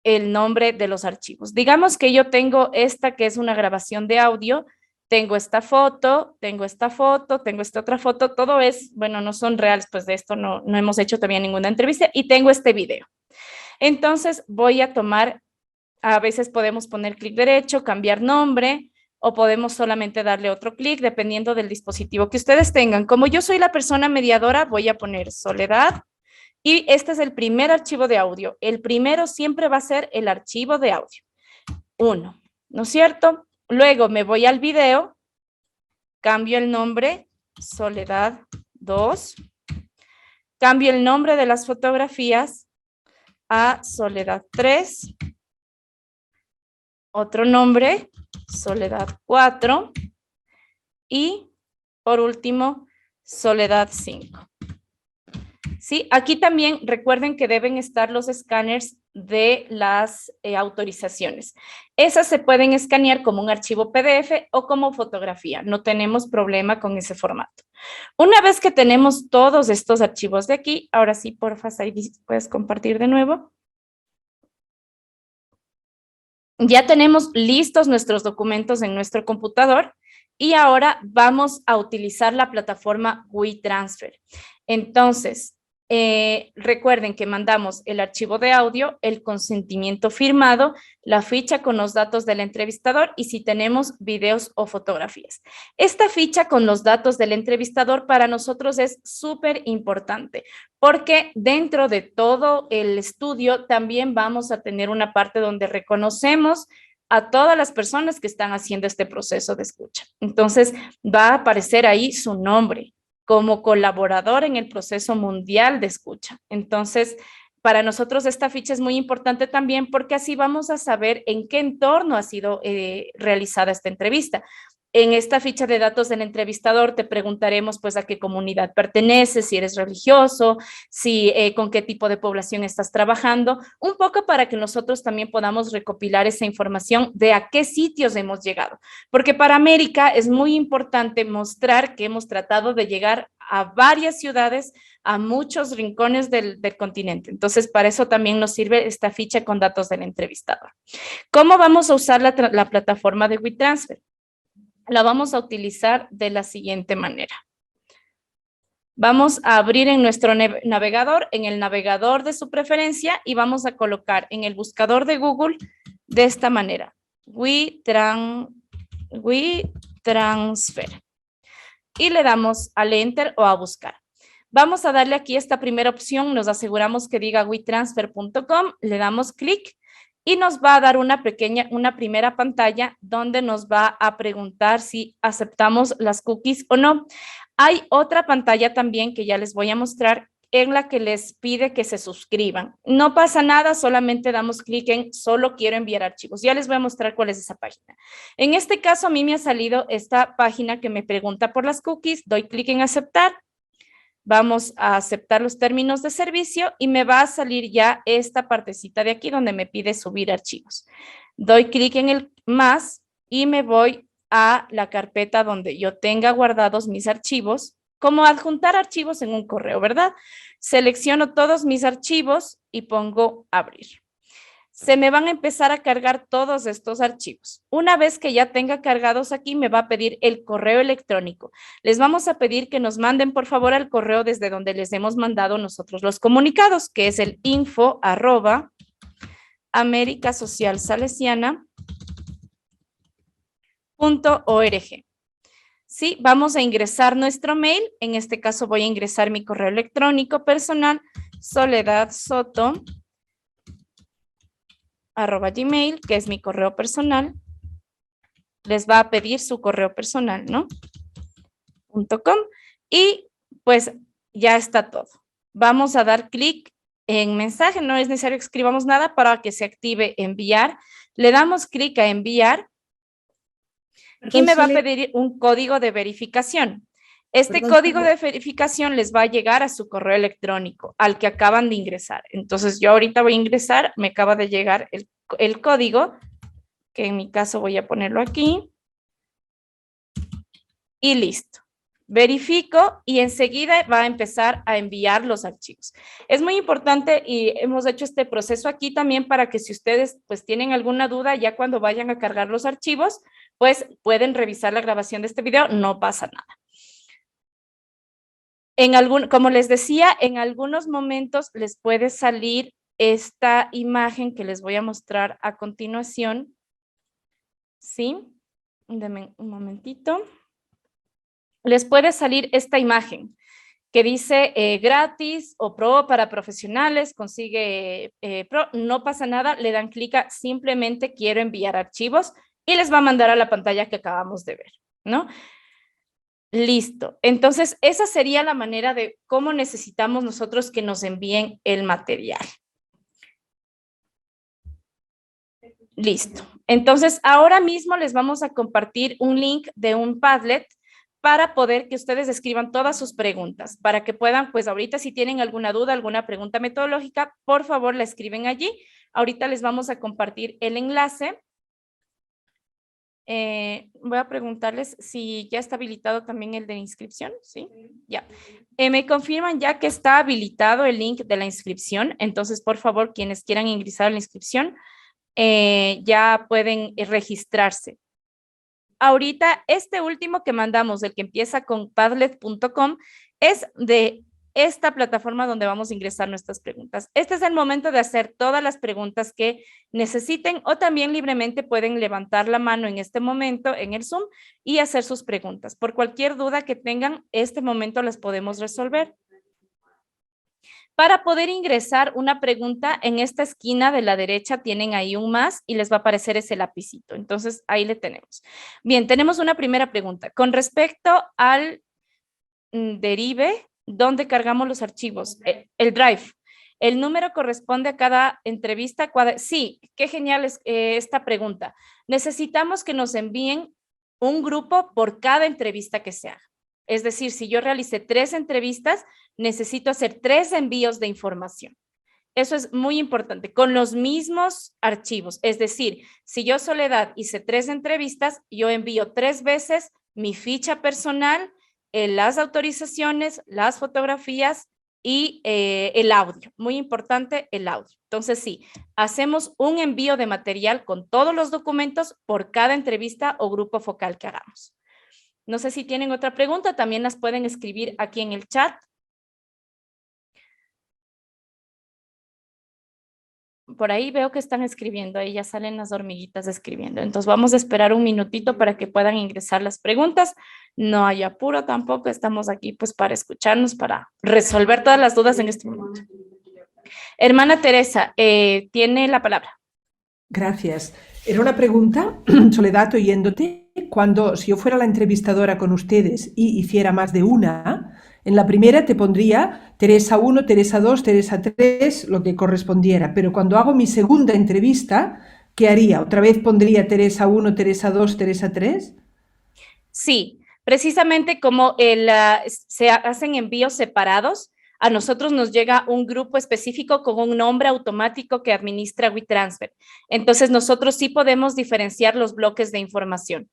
el nombre de los archivos. Digamos que yo tengo esta que es una grabación de audio, tengo esta foto, tengo esta otra foto, todo es, bueno, no son reales, pues de esto no hemos hecho todavía ninguna entrevista, y tengo este video. Entonces voy a tomar, a veces podemos poner clic derecho, cambiar nombre, o podemos solamente darle otro clic dependiendo del dispositivo que ustedes tengan. Como yo soy la persona mediadora, voy a poner Soledad, y este es el primer archivo de audio. El primero siempre va a ser el archivo de audio. 1, ¿no es cierto? Luego me voy al video, cambio el nombre, Soledad 2, cambio el nombre de las fotografías a Soledad 3, otro nombre, Soledad 4, y por último, Soledad 5. ¿Sí? Aquí también recuerden que deben estar los escáneres de las autorizaciones. Esas se pueden escanear como un archivo PDF o como fotografía. No tenemos problema con ese formato. Una vez que tenemos todos estos archivos de aquí, ahora sí, porfa, Saidi, puedes compartir de nuevo. Ya tenemos listos nuestros documentos en nuestro computador y ahora vamos a utilizar la plataforma WeTransfer. Entonces, recuerden que mandamos el archivo de audio, el consentimiento firmado, la ficha con los datos del entrevistador y si tenemos videos o fotografías. Esta ficha con los datos del entrevistador para nosotros es súper importante porque dentro de todo el estudio también vamos a tener una parte donde reconocemos a todas las personas que están haciendo este proceso de escucha. Entonces va a aparecer ahí su nombre como colaborador en el proceso mundial de escucha. Entonces, para nosotros esta ficha es muy importante también porque así vamos a saber en qué entorno ha sido realizada esta entrevista. En esta ficha de datos del entrevistador te preguntaremos pues a qué comunidad perteneces, si eres religioso, si con qué tipo de población estás trabajando, un poco para que nosotros también podamos recopilar esa información de a qué sitios hemos llegado. Porque para América es muy importante mostrar que hemos tratado de llegar a varias ciudades, a muchos rincones del continente. Entonces, para eso también nos sirve esta ficha con datos del entrevistador. ¿Cómo vamos a usar la plataforma de WeTransfer? La vamos a utilizar de la siguiente manera. Vamos a abrir en nuestro navegador, en el navegador de su preferencia, y vamos a colocar en el buscador de Google de esta manera. WeTransfer. Y le damos al Enter o a buscar. Vamos a darle aquí esta primera opción, nos aseguramos que diga wetransfer.com, le damos clic y nos va a dar una primera pantalla donde nos va a preguntar si aceptamos las cookies o no. Hay otra pantalla también que ya les voy a mostrar en la que les pide que se suscriban. No pasa nada, solamente damos clic en solo quiero enviar archivos. Ya les voy a mostrar cuál es esa página. En este caso a mí me ha salido esta página que me pregunta por las cookies, doy clic en aceptar. Vamos a aceptar los términos de servicio y me va a salir ya esta partecita de aquí donde me pide subir archivos. Doy clic en el más y me voy a la carpeta donde yo tenga guardados mis archivos, como adjuntar archivos en un correo, ¿verdad? Selecciono todos mis archivos y pongo abrir. Se me van a empezar a cargar todos estos archivos. Una vez que ya tenga cargados aquí, me va a pedir el correo electrónico. Les vamos a pedir que nos manden, por favor, al correo desde donde les hemos mandado nosotros los comunicados, que es el info@americasocialsalesiana.org. Sí, vamos a ingresar nuestro mail. En este caso voy a ingresar mi correo electrónico personal, soledadsoto@gmail, que es mi correo personal. Les va a pedir su correo personal, ¿no? .com. Y pues ya está todo. Vamos a dar clic en mensaje, no es necesario que escribamos nada para que se active enviar. Le damos clic a enviar y me va a pedir un código de verificación. Este código de verificación les va a llegar a su correo electrónico, al que acaban de ingresar. Entonces, yo ahorita voy a ingresar, me acaba de llegar el código, que en mi caso voy a ponerlo aquí. Y listo. Verifico y enseguida va a empezar a enviar los archivos. Es muy importante y hemos hecho este proceso aquí también para que si ustedes pues tienen alguna duda, ya cuando vayan a cargar los archivos, pues pueden revisar la grabación de este video, no pasa nada. Como les decía, en algunos momentos les puede salir esta imagen que les voy a mostrar a continuación. ¿Sí? Denme un momentito. Les puede salir esta imagen que dice gratis o pro para profesionales, consigue pro, no pasa nada, le dan clic a simplemente quiero enviar archivos y les va a mandar a la pantalla que acabamos de ver, ¿no? Listo. Entonces, esa sería la manera de cómo necesitamos nosotros que nos envíen el material. Listo. Entonces, ahora mismo les vamos a compartir un link de un Padlet para poder que ustedes escriban todas sus preguntas, para que puedan, pues ahorita si tienen alguna duda, alguna pregunta metodológica, por favor la escriben allí. Ahorita les vamos a compartir el enlace. Voy a preguntarles si ya está habilitado también el de inscripción, ¿sí? Ya. Me confirman ya que está habilitado el link de la inscripción, entonces por favor quienes quieran ingresar a la inscripción ya pueden registrarse. Ahorita este último que mandamos, el que empieza con padlet.com, es de esta plataforma donde vamos a ingresar nuestras preguntas. Este es el momento de hacer todas las preguntas que necesiten o también libremente pueden levantar la mano en este momento en el Zoom y hacer sus preguntas. Por cualquier duda que tengan, este momento las podemos resolver. Para poder ingresar una pregunta, en esta esquina de la derecha tienen ahí un más y les va a aparecer ese lapicito. Entonces, ahí le tenemos. Bien, tenemos una primera pregunta. Con respecto al Derive, ¿dónde cargamos los archivos? El Drive. ¿El número corresponde a cada entrevista? Sí, qué genial es esta pregunta. Necesitamos que nos envíen un grupo por cada entrevista que se haga. Es decir, si yo realicé 3 entrevistas, necesito hacer 3 envíos de información. Eso es muy importante, con los mismos archivos. Es decir, si yo, Soledad, hice 3 entrevistas, yo envío 3 veces mi ficha personal, las autorizaciones, las fotografías y el audio. Muy importante, el audio. Entonces, sí, hacemos un envío de material con todos los documentos por cada entrevista o grupo focal que hagamos. No sé si tienen otra pregunta, también las pueden escribir aquí en el chat. Por ahí veo que están escribiendo, ahí ya salen las hormiguitas escribiendo. Entonces vamos a esperar un minutito para que puedan ingresar las preguntas. No hay apuro tampoco, estamos aquí pues para escucharnos, para resolver todas las dudas en este momento. Hermana Teresa, tiene la palabra. Gracias. Era una pregunta, Soledad, oyéndote, si yo fuera la entrevistadora con ustedes y hiciera más de una, en la primera te pondría Teresa 1, Teresa 2, Teresa 3, lo que correspondiera, pero cuando hago mi segunda entrevista, ¿qué haría? ¿Otra vez pondría Teresa 1, Teresa 2, Teresa 3? Sí, precisamente como se hacen envíos separados, a nosotros nos llega un grupo específico con un nombre automático que administra WeTransfer. Entonces, nosotros sí podemos diferenciar los bloques de información.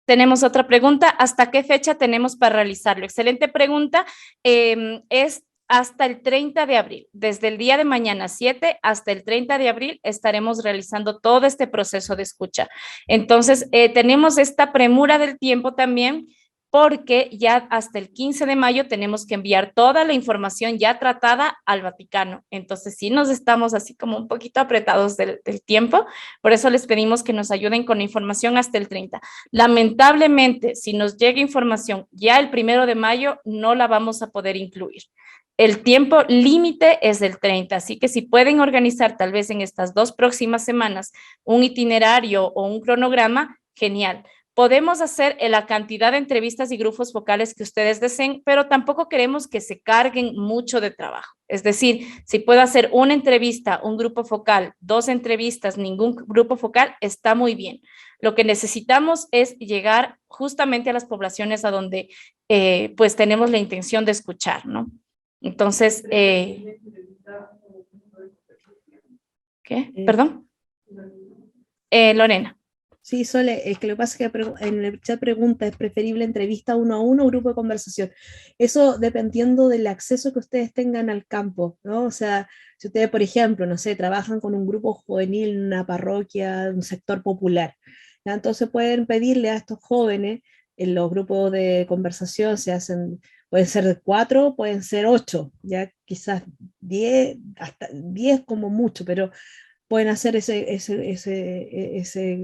Tenemos otra pregunta. ¿Hasta qué fecha tenemos para realizarlo? Excelente pregunta. Es hasta el 30 de abril. Desde el día de mañana 7 hasta el 30 de abril estaremos realizando todo este proceso de escucha. Entonces, tenemos esta premura del tiempo también porque ya hasta el 15 de mayo tenemos que enviar toda la información ya tratada al Vaticano. Entonces, sí nos estamos así como un poquito apretados del tiempo. Por eso les pedimos que nos ayuden con la información hasta el 30. Lamentablemente, si nos llega información ya el 1 de mayo, no la vamos a poder incluir. El tiempo límite es del 30, así que si pueden organizar tal vez en estas 2 próximas semanas un itinerario o un cronograma, genial. Podemos hacer la cantidad de entrevistas y grupos focales que ustedes deseen, pero tampoco queremos que se carguen mucho de trabajo. Es decir, si puedo hacer una entrevista, un grupo focal, 2 entrevistas, ningún grupo focal, está muy bien. Lo que necesitamos es llegar justamente a las poblaciones a donde pues tenemos la intención de escuchar, ¿no? Entonces, ¿qué? ¿Perdón? Lorena. Sí, Sole, es que lo que pasa es que en el chat pregunta, ¿es preferible entrevista 1 a 1 o grupo de conversación? Eso dependiendo del acceso que ustedes tengan al campo, ¿no? O sea, si ustedes, por ejemplo, no sé, trabajan con un grupo juvenil en una parroquia, un sector popular, ¿ya? Entonces pueden pedirle a estos jóvenes, en los grupos de conversación se hacen, pueden ser 4, pueden ser 8, ya quizás 10, hasta 10 como mucho, pero pueden hacer ese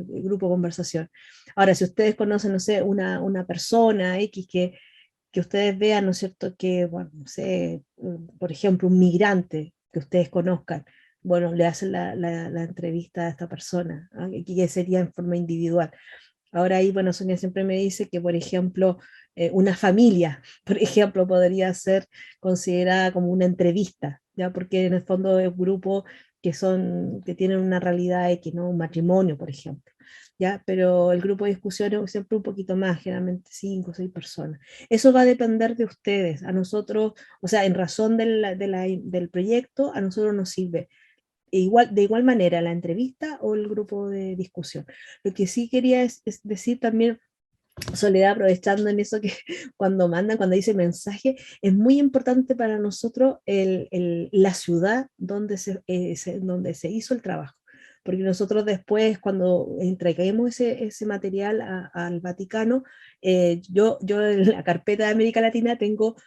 grupo de conversación. Ahora, si ustedes conocen, no sé, una persona X que ustedes vean, ¿no es cierto?, que, bueno, no sé, por ejemplo, un migrante que ustedes conozcan, bueno, le hacen la entrevista a esta persona, ¿ah? Que sería en forma individual. Ahora ahí, bueno, Sonia siempre me dice que, por ejemplo, una familia, por ejemplo, podría ser considerada como una entrevista, ¿ya? Porque en el fondo es un grupo que tienen una realidad X, ¿no? Un matrimonio, por ejemplo, ¿ya? Pero el grupo de discusión es siempre un poquito más, generalmente 5 o 6 personas. Eso va a depender de ustedes. A nosotros, o sea, en razón del proyecto, a nosotros nos sirve de igual manera la entrevista o el grupo de discusión. Lo que sí quería es decir también, Soledad, aprovechando en eso que cuando dice mensaje, es muy importante para nosotros la ciudad donde se hizo el trabajo. Porque nosotros después, cuando entreguemos ese material al Vaticano, yo en la carpeta de América Latina tengo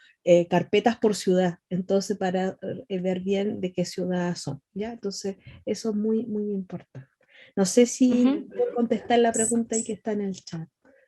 carpetas por ciudad, entonces para ver bien de qué ciudad son, ¿ya? Entonces, eso es muy, muy importante. No sé si puedo contestar la pregunta ahí que está en el chat.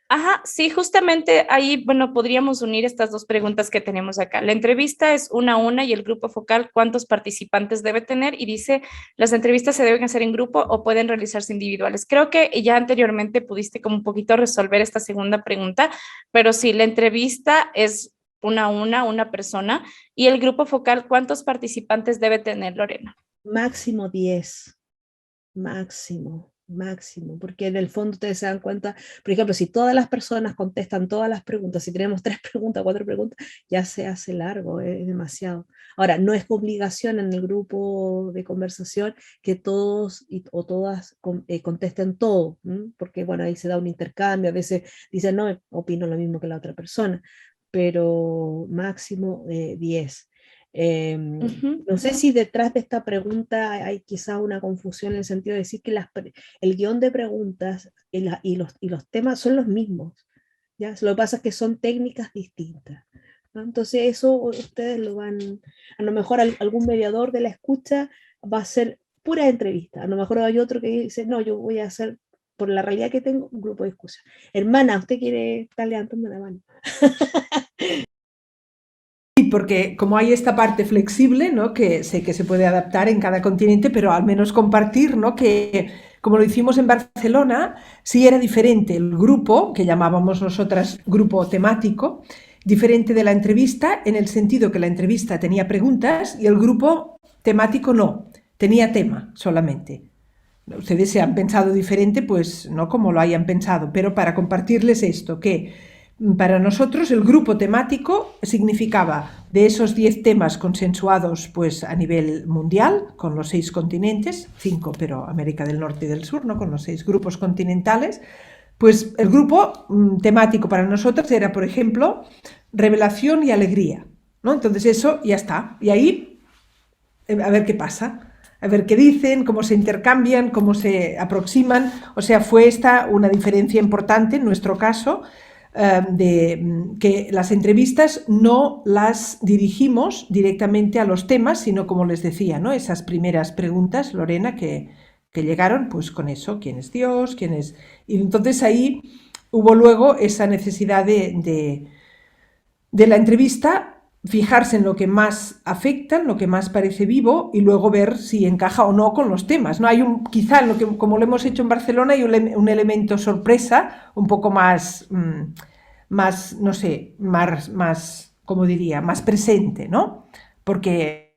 Ajá, sí, justamente ahí, bueno, podríamos unir estas 2 preguntas que tenemos acá. La entrevista es 1 a 1 y el grupo focal, ¿cuántos participantes debe tener? Y dice, ¿las entrevistas se deben hacer en grupo o pueden realizarse individuales? Creo que ya anteriormente pudiste como un poquito resolver esta segunda pregunta, pero sí, la entrevista es 1 a 1, una persona, y el grupo focal, ¿cuántos participantes debe tener, Lorena? Máximo 10. Máximo, porque en el fondo ustedes se dan cuenta, por ejemplo, si todas las personas contestan todas las preguntas, si tenemos 3 preguntas, 4 preguntas, ya se hace largo, es demasiado. Ahora, no es obligación en el grupo de conversación que todos o todas contesten todo, porque bueno, ahí se da un intercambio, a veces dicen, no, opino lo mismo que la otra persona, pero máximo 10. No sé si detrás de esta pregunta hay quizá una confusión en el sentido de decir que el guión de preguntas y los temas son los mismos, ¿ya? Lo que pasa es que son técnicas distintas, ¿no? Entonces eso ustedes lo van, a lo mejor algún mediador de la escucha va a hacer pura entrevista, a lo mejor hay otro que dice, no, yo voy a hacer, por la realidad que tengo, un grupo de discusión. Hermana, ¿usted quiere estar levantando la mano? Porque como hay esta parte flexible, ¿no?, que sé que se puede adaptar en cada continente, pero al menos compartir, ¿no?, que como lo hicimos en Barcelona, sí era diferente el grupo, que llamábamos nosotras grupo temático, diferente de la entrevista, en el sentido que la entrevista tenía preguntas y el grupo temático no, tenía tema solamente. Ustedes se han pensado diferente, pues no como lo hayan pensado, pero para compartirles esto, que para nosotros el grupo temático significaba de esos 10 temas consensuados pues a nivel mundial, con los 6 continentes, 5 pero América del Norte y del Sur, ¿no?, con los 6 grupos continentales, pues el grupo temático para nosotros era, por ejemplo, revelación y alegría, ¿no? Entonces eso ya está, y ahí a ver qué pasa, a ver qué dicen, cómo se intercambian, cómo se aproximan. O sea, fue esta una diferencia importante en nuestro caso, de que las entrevistas no las dirigimos directamente a los temas, sino como les decía, ¿no?, esas primeras preguntas, Lorena, que llegaron, pues con eso, ¿quién es Dios? ¿Quién es? Y entonces ahí hubo luego esa necesidad de la entrevista fijarse en lo que más afecta, en lo que más parece vivo y luego ver si encaja o no con los temas, ¿no? Hay quizá, en lo que, como lo hemos hecho en Barcelona, hay un elemento sorpresa un poco más, no sé, ¿cómo diría?, más presente, ¿no? Porque...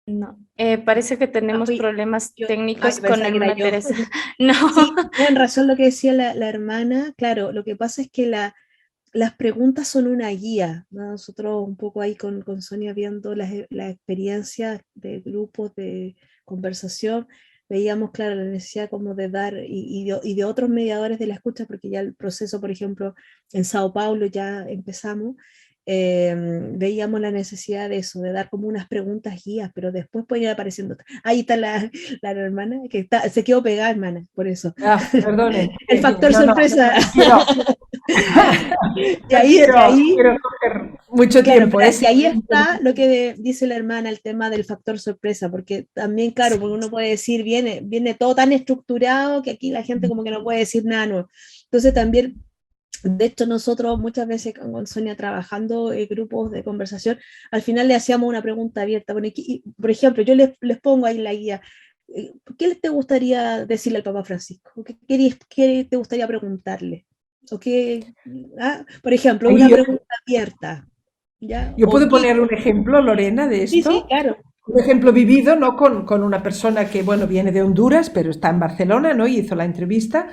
No, parece que tenemos problemas técnicos con pensaba que era Hermana yo. Teresa. No. Sí, en razón lo que decía la hermana, claro, lo que pasa es que las preguntas son una guía, ¿no? Nosotros un poco ahí con Sonia viendo la experiencia de grupos de conversación, veíamos, claro, la necesidad como de dar, y de otros mediadores de la escucha, porque ya el proceso, por ejemplo, en Sao Paulo ya empezamos, veíamos la necesidad de eso, de dar como unas preguntas guías, pero después pueden ir apareciendo. Ahí está la hermana, que se quedó pegada, hermana, por eso. Perdone. El factor No, sorpresa. Y quiero coger mucho tiempo. Y ahí está lo que dice la hermana, el tema del factor sorpresa, porque también, claro, porque uno puede decir, viene todo tan estructurado que aquí la gente como que no puede decir nada nuevo. Entonces también, de hecho, nosotros muchas veces con Sonia trabajando en grupos de conversación, al final le hacíamos una pregunta abierta. Bueno, por ejemplo, yo les pongo ahí la guía. ¿Qué te gustaría decirle al Papa Francisco? ¿Qué te gustaría preguntarle? ¿O qué, por ejemplo, una pregunta abierta. ¿Ya? Yo puedo poner un ejemplo, Lorena, de esto. Sí, claro. Un ejemplo vivido, ¿no? Con una persona que, bueno, viene de Honduras, pero está en Barcelona, ¿no? Y hizo la entrevista,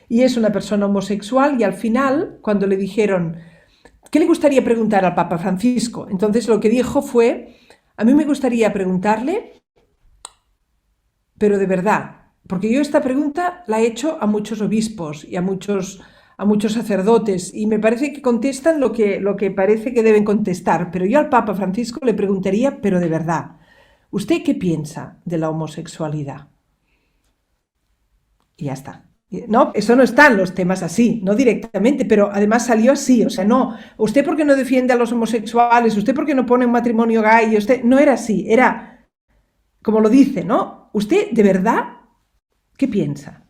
y es una persona homosexual, y al final, cuando le dijeron, ¿qué le gustaría preguntar al Papa Francisco? Entonces lo que dijo fue, a mí me gustaría preguntarle, pero de verdad, porque yo esta pregunta la he hecho a muchos obispos y a muchos sacerdotes, y me parece que contestan lo que parece que deben contestar, pero yo al Papa Francisco le preguntaría, pero de verdad, ¿usted qué piensa de la homosexualidad? Y ya está. No, eso no está en los temas así, no directamente, pero además salió así, o sea, no, ¿usted por qué no defiende a los homosexuales? ¿Usted por qué no pone un matrimonio gay? Usted no era así, era como lo dice, ¿no? ¿Usted de verdad qué piensa?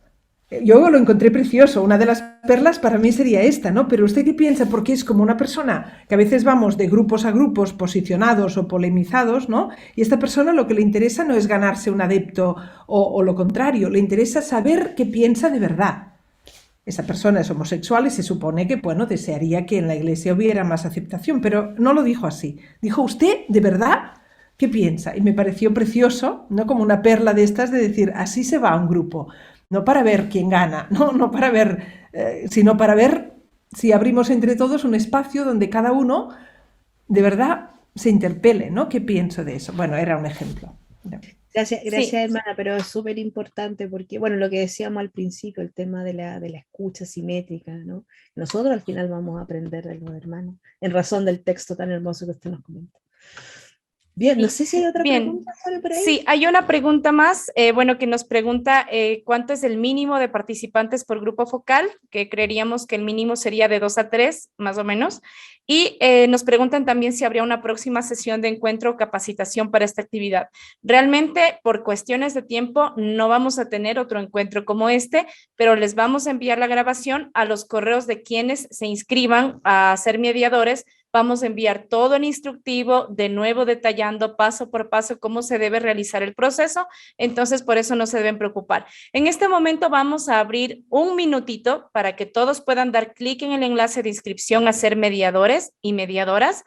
Yo lo encontré precioso, una de las perlas para mí sería esta, ¿no? Pero ¿usted qué piensa? Porque es como una persona que a veces vamos de grupos a grupos posicionados o polemizados, ¿no? Y esta persona lo que le interesa no es ganarse un adepto o lo contrario, le interesa saber qué piensa de verdad. Esa persona es homosexual y se supone que, bueno, desearía que en la iglesia hubiera más aceptación, pero no lo dijo así. Dijo, ¿usted de verdad qué piensa? Y me pareció precioso, ¿no? Como una perla de estas de decir, así se va a un grupo. No para ver quién gana, no para ver, sino para ver si abrimos entre todos un espacio donde cada uno de verdad se interpele, ¿no? ¿Qué pienso de eso? Bueno, era un ejemplo. Gracias, sí, hermana, pero es súper importante porque, bueno, lo que decíamos al principio, el tema de la escucha simétrica, ¿no? Nosotros al final vamos a aprender de los hermanos, en razón del texto tan hermoso que usted nos comenta. Bien, no sé si hay otra pregunta por ahí. Sí, hay una pregunta más, bueno, que nos pregunta cuánto es el mínimo de participantes por grupo focal, que creeríamos que el mínimo sería de 2 a 3, más o menos, y nos preguntan también si habría una próxima sesión de encuentro o capacitación para esta actividad. Realmente, por cuestiones de tiempo, no vamos a tener otro encuentro como este, pero les vamos a enviar la grabación a los correos de quienes se inscriban a ser mediadores. Vamos a enviar todo el instructivo, de nuevo detallando paso por paso cómo se debe realizar el proceso, entonces por eso no se deben preocupar. En este momento vamos a abrir un minutito para que todos puedan dar clic en el enlace de inscripción a ser mediadores y mediadoras,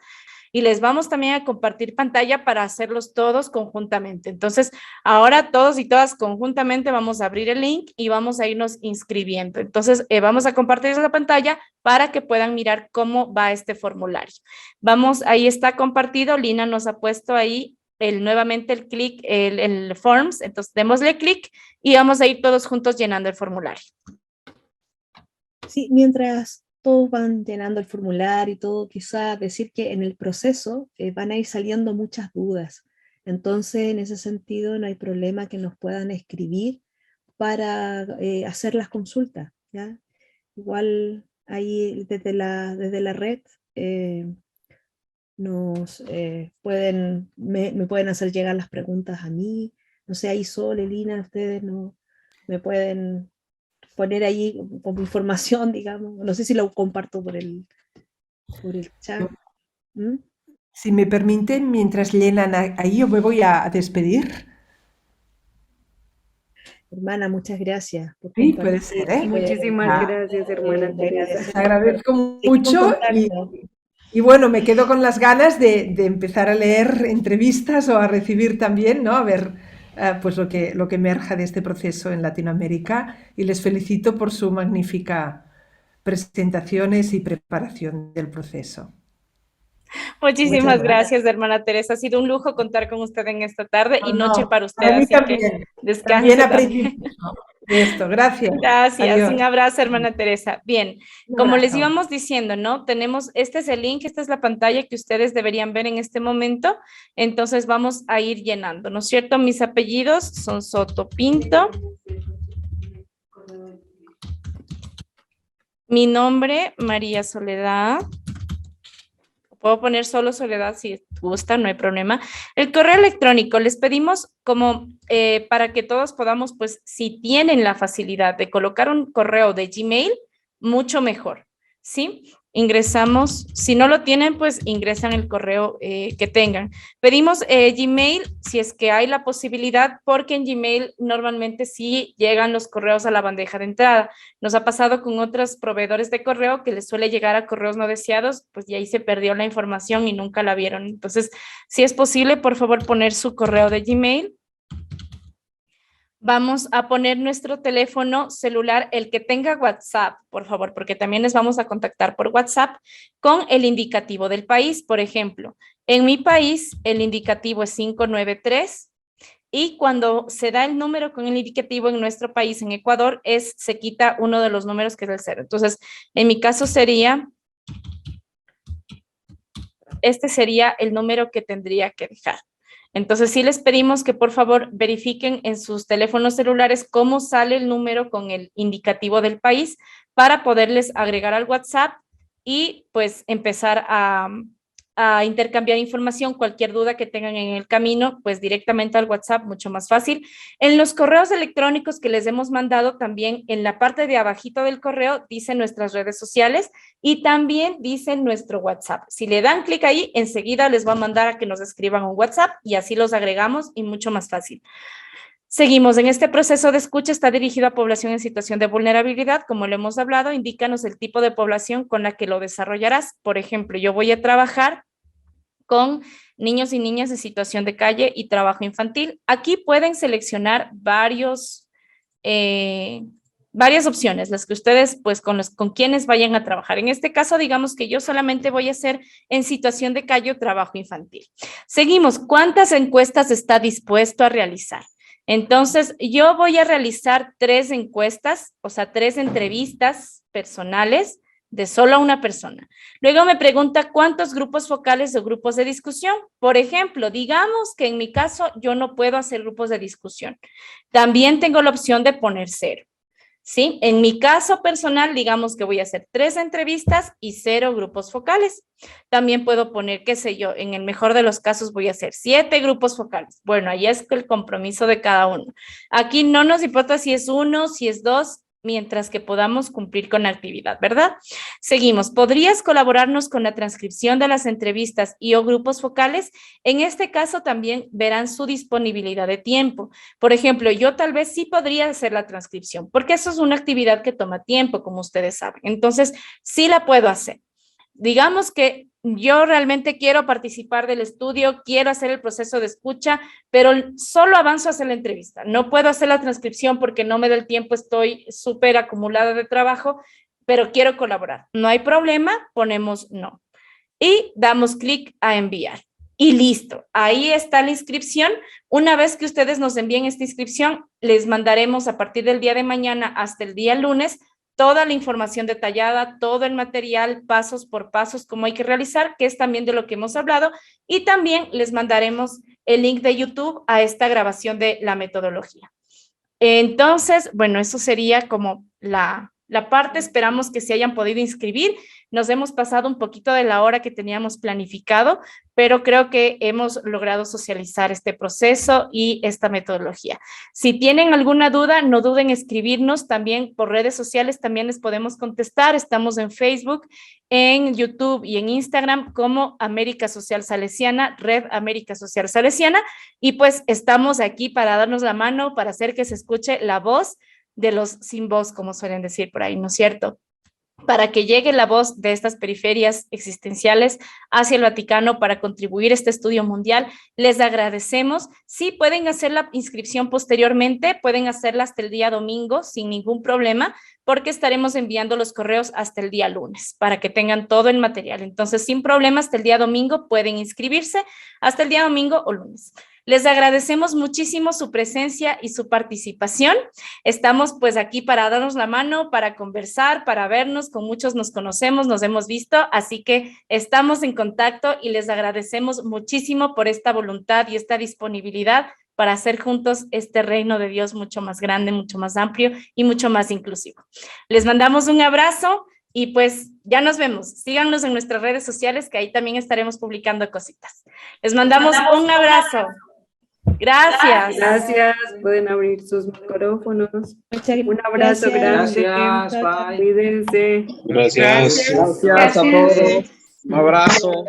y les vamos también a compartir pantalla para hacerlos todos conjuntamente. Entonces, ahora todos y todas conjuntamente vamos a abrir el link y vamos a irnos inscribiendo. Entonces, vamos a compartir la pantalla para que puedan mirar cómo va este formulario. Vamos, ahí está compartido. Lina nos ha puesto ahí nuevamente el clic, el forms. Entonces, démosle clic y vamos a ir todos juntos llenando el formulario. Sí, mientras todos van llenando el formulario y todo, quizá decir que en el proceso van a ir saliendo muchas dudas. Entonces, en ese sentido, no hay problema que nos puedan escribir para hacer las consultas, ¿ya? Igual ahí desde la red me pueden hacer llegar las preguntas a mí. No sé, ahí Sol, Elina, ustedes no me pueden poner ahí como información, digamos. No sé si lo comparto por el por el chat. ¿Mm? Si me permiten, mientras llenan ahí, yo me voy a despedir. Hermana, muchas gracias por Sí, compartir. puede ser, ¿eh? Muchísimas gracias, hermana le Teresa. agradecemos. Les agradezco Seguimos mucho en contacto. y bueno, me quedo con las ganas de empezar a leer entrevistas o a recibir también, ¿no? A ver pues lo que emerja de este proceso en Latinoamérica, y les felicito por su magnífica presentaciones y preparación del proceso. Muchísimas gracias, hermana Teresa. Ha sido un lujo contar con usted en esta tarde y noche para usted, Para mí así también. que descanse También también. aprendí mucho de esto. Gracias. Gracias, Adiós. un abrazo, hermana Teresa. Bien, Un como les abrazo. íbamos diciendo, ¿no? Tenemos, este es el link, esta es la pantalla que ustedes deberían ver en este momento. Entonces vamos a ir llenando, ¿no es cierto? Mis apellidos son Soto Pinto. Mi nombre, María Soledad. Puedo poner solo Soledad si gusta, no hay problema. El correo electrónico, les pedimos como para que todos podamos, pues, si tienen la facilidad de colocar un correo de Gmail, mucho mejor, ¿sí? Ingresamos, si no lo tienen, pues ingresan el correo que tengan. Pedimos Gmail, si es que hay la posibilidad, porque en Gmail normalmente sí llegan los correos a la bandeja de entrada. Nos ha pasado con otros proveedores de correo que les suele llegar a correos no deseados, pues y ahí se perdió la información y nunca la vieron. Entonces, si es posible, por favor, poner su correo de Gmail. Vamos a poner nuestro teléfono celular, el que tenga WhatsApp, por favor, porque también les vamos a contactar por WhatsApp con el indicativo del país. Por ejemplo, en mi país, el indicativo es 593. Y cuando se da el número con el indicativo en nuestro país, en Ecuador, se quita uno de los números que es el 0. Entonces, en mi caso sería, este sería el número que tendría que dejar. Entonces, sí les pedimos que por favor verifiquen en sus teléfonos celulares cómo sale el número con el indicativo del país para poderles agregar al WhatsApp y pues empezar a intercambiar información, cualquier duda que tengan en el camino, pues directamente al WhatsApp, mucho más fácil. En los correos electrónicos que les hemos mandado, también en la parte de abajito del correo dicen nuestras redes sociales y también dicen nuestro WhatsApp. Si le dan clic ahí, enseguida les va a mandar a que nos escriban un WhatsApp y así los agregamos y mucho más fácil. Seguimos, en este proceso de escucha está dirigido a población en situación de vulnerabilidad, como lo hemos hablado, indícanos el tipo de población con la que lo desarrollarás. Por ejemplo, yo voy a trabajar con niños y niñas en situación de calle y trabajo infantil. Aquí pueden seleccionar varias opciones, las que ustedes, pues, con quienes vayan a trabajar. En este caso, digamos que yo solamente voy a hacer en situación de calle o trabajo infantil. Seguimos, ¿cuántas encuestas está dispuesto a realizar? Entonces, yo voy a realizar 3 encuestas, o sea, 3 entrevistas personales de solo una persona. Luego me pregunta cuántos grupos focales o grupos de discusión. Por ejemplo, digamos que en mi caso yo no puedo hacer grupos de discusión. También tengo la opción de poner 0. ¿Sí? En mi caso personal, digamos que voy a hacer 3 entrevistas y 0 grupos focales. También puedo poner, qué sé yo, en el mejor de los casos voy a hacer 7 grupos focales. Bueno, ahí es el compromiso de cada uno. Aquí no nos importa si es 1, si es 2, mientras que podamos cumplir con la actividad, ¿verdad? Seguimos. ¿Podrías colaborarnos con la transcripción de las entrevistas y o grupos focales? En este caso también verán su disponibilidad de tiempo. Por ejemplo, yo tal vez sí podría hacer la transcripción, porque eso es una actividad que toma tiempo, como ustedes saben. Entonces, sí la puedo hacer. Digamos que yo realmente quiero participar del estudio, quiero hacer el proceso de escucha, pero solo avanzo a hacer la entrevista. No puedo hacer la transcripción porque no me da el tiempo, estoy súper acumulada de trabajo, pero quiero colaborar. No hay problema, ponemos no. Y damos clic a enviar. Y listo, ahí está la inscripción. Una vez que ustedes nos envíen esta inscripción, les mandaremos a partir del día de mañana hasta el día lunes toda la información detallada, todo el material, pasos por pasos, cómo hay que realizar, que es también de lo que hemos hablado, y también les mandaremos el link de YouTube a esta grabación de la metodología. Entonces, bueno, eso sería como la la parte. Esperamos que se hayan podido inscribir. Nos hemos pasado un poquito de la hora que teníamos planificado, pero creo que hemos logrado socializar este proceso y esta metodología. Si tienen alguna duda, no duden en escribirnos también por redes sociales, también les podemos contestar. Estamos en Facebook, en YouTube y en Instagram como América Social Salesiana, Red América Social Salesiana, y pues estamos aquí para darnos la mano, para hacer que se escuche la voz de los sin voz, como suelen decir por ahí, ¿no es cierto? Para que llegue la voz de estas periferias existenciales hacia el Vaticano para contribuir a este estudio mundial. Les agradecemos. Sí, pueden hacer la inscripción posteriormente, pueden hacerla hasta el día domingo sin ningún problema, porque estaremos enviando los correos hasta el día lunes para que tengan todo el material. Entonces, sin problema, hasta el día domingo pueden inscribirse, hasta el día domingo o lunes. Les agradecemos muchísimo su presencia y su participación. Estamos pues aquí para darnos la mano, para conversar, para vernos. Con muchos nos conocemos, nos hemos visto, así que estamos en contacto y les agradecemos muchísimo por esta voluntad y esta disponibilidad para hacer juntos este reino de Dios mucho más grande, mucho más amplio y mucho más inclusivo. Les mandamos un abrazo y pues ya nos vemos. Síganos en nuestras redes sociales, que ahí también estaremos publicando cositas. Les mandamos un abrazo. Gracias. Gracias. Pueden abrir sus micrófonos. Un abrazo grande. Gracias. Bye. Cuídense. Gracias. Gracias a todos. Un abrazo.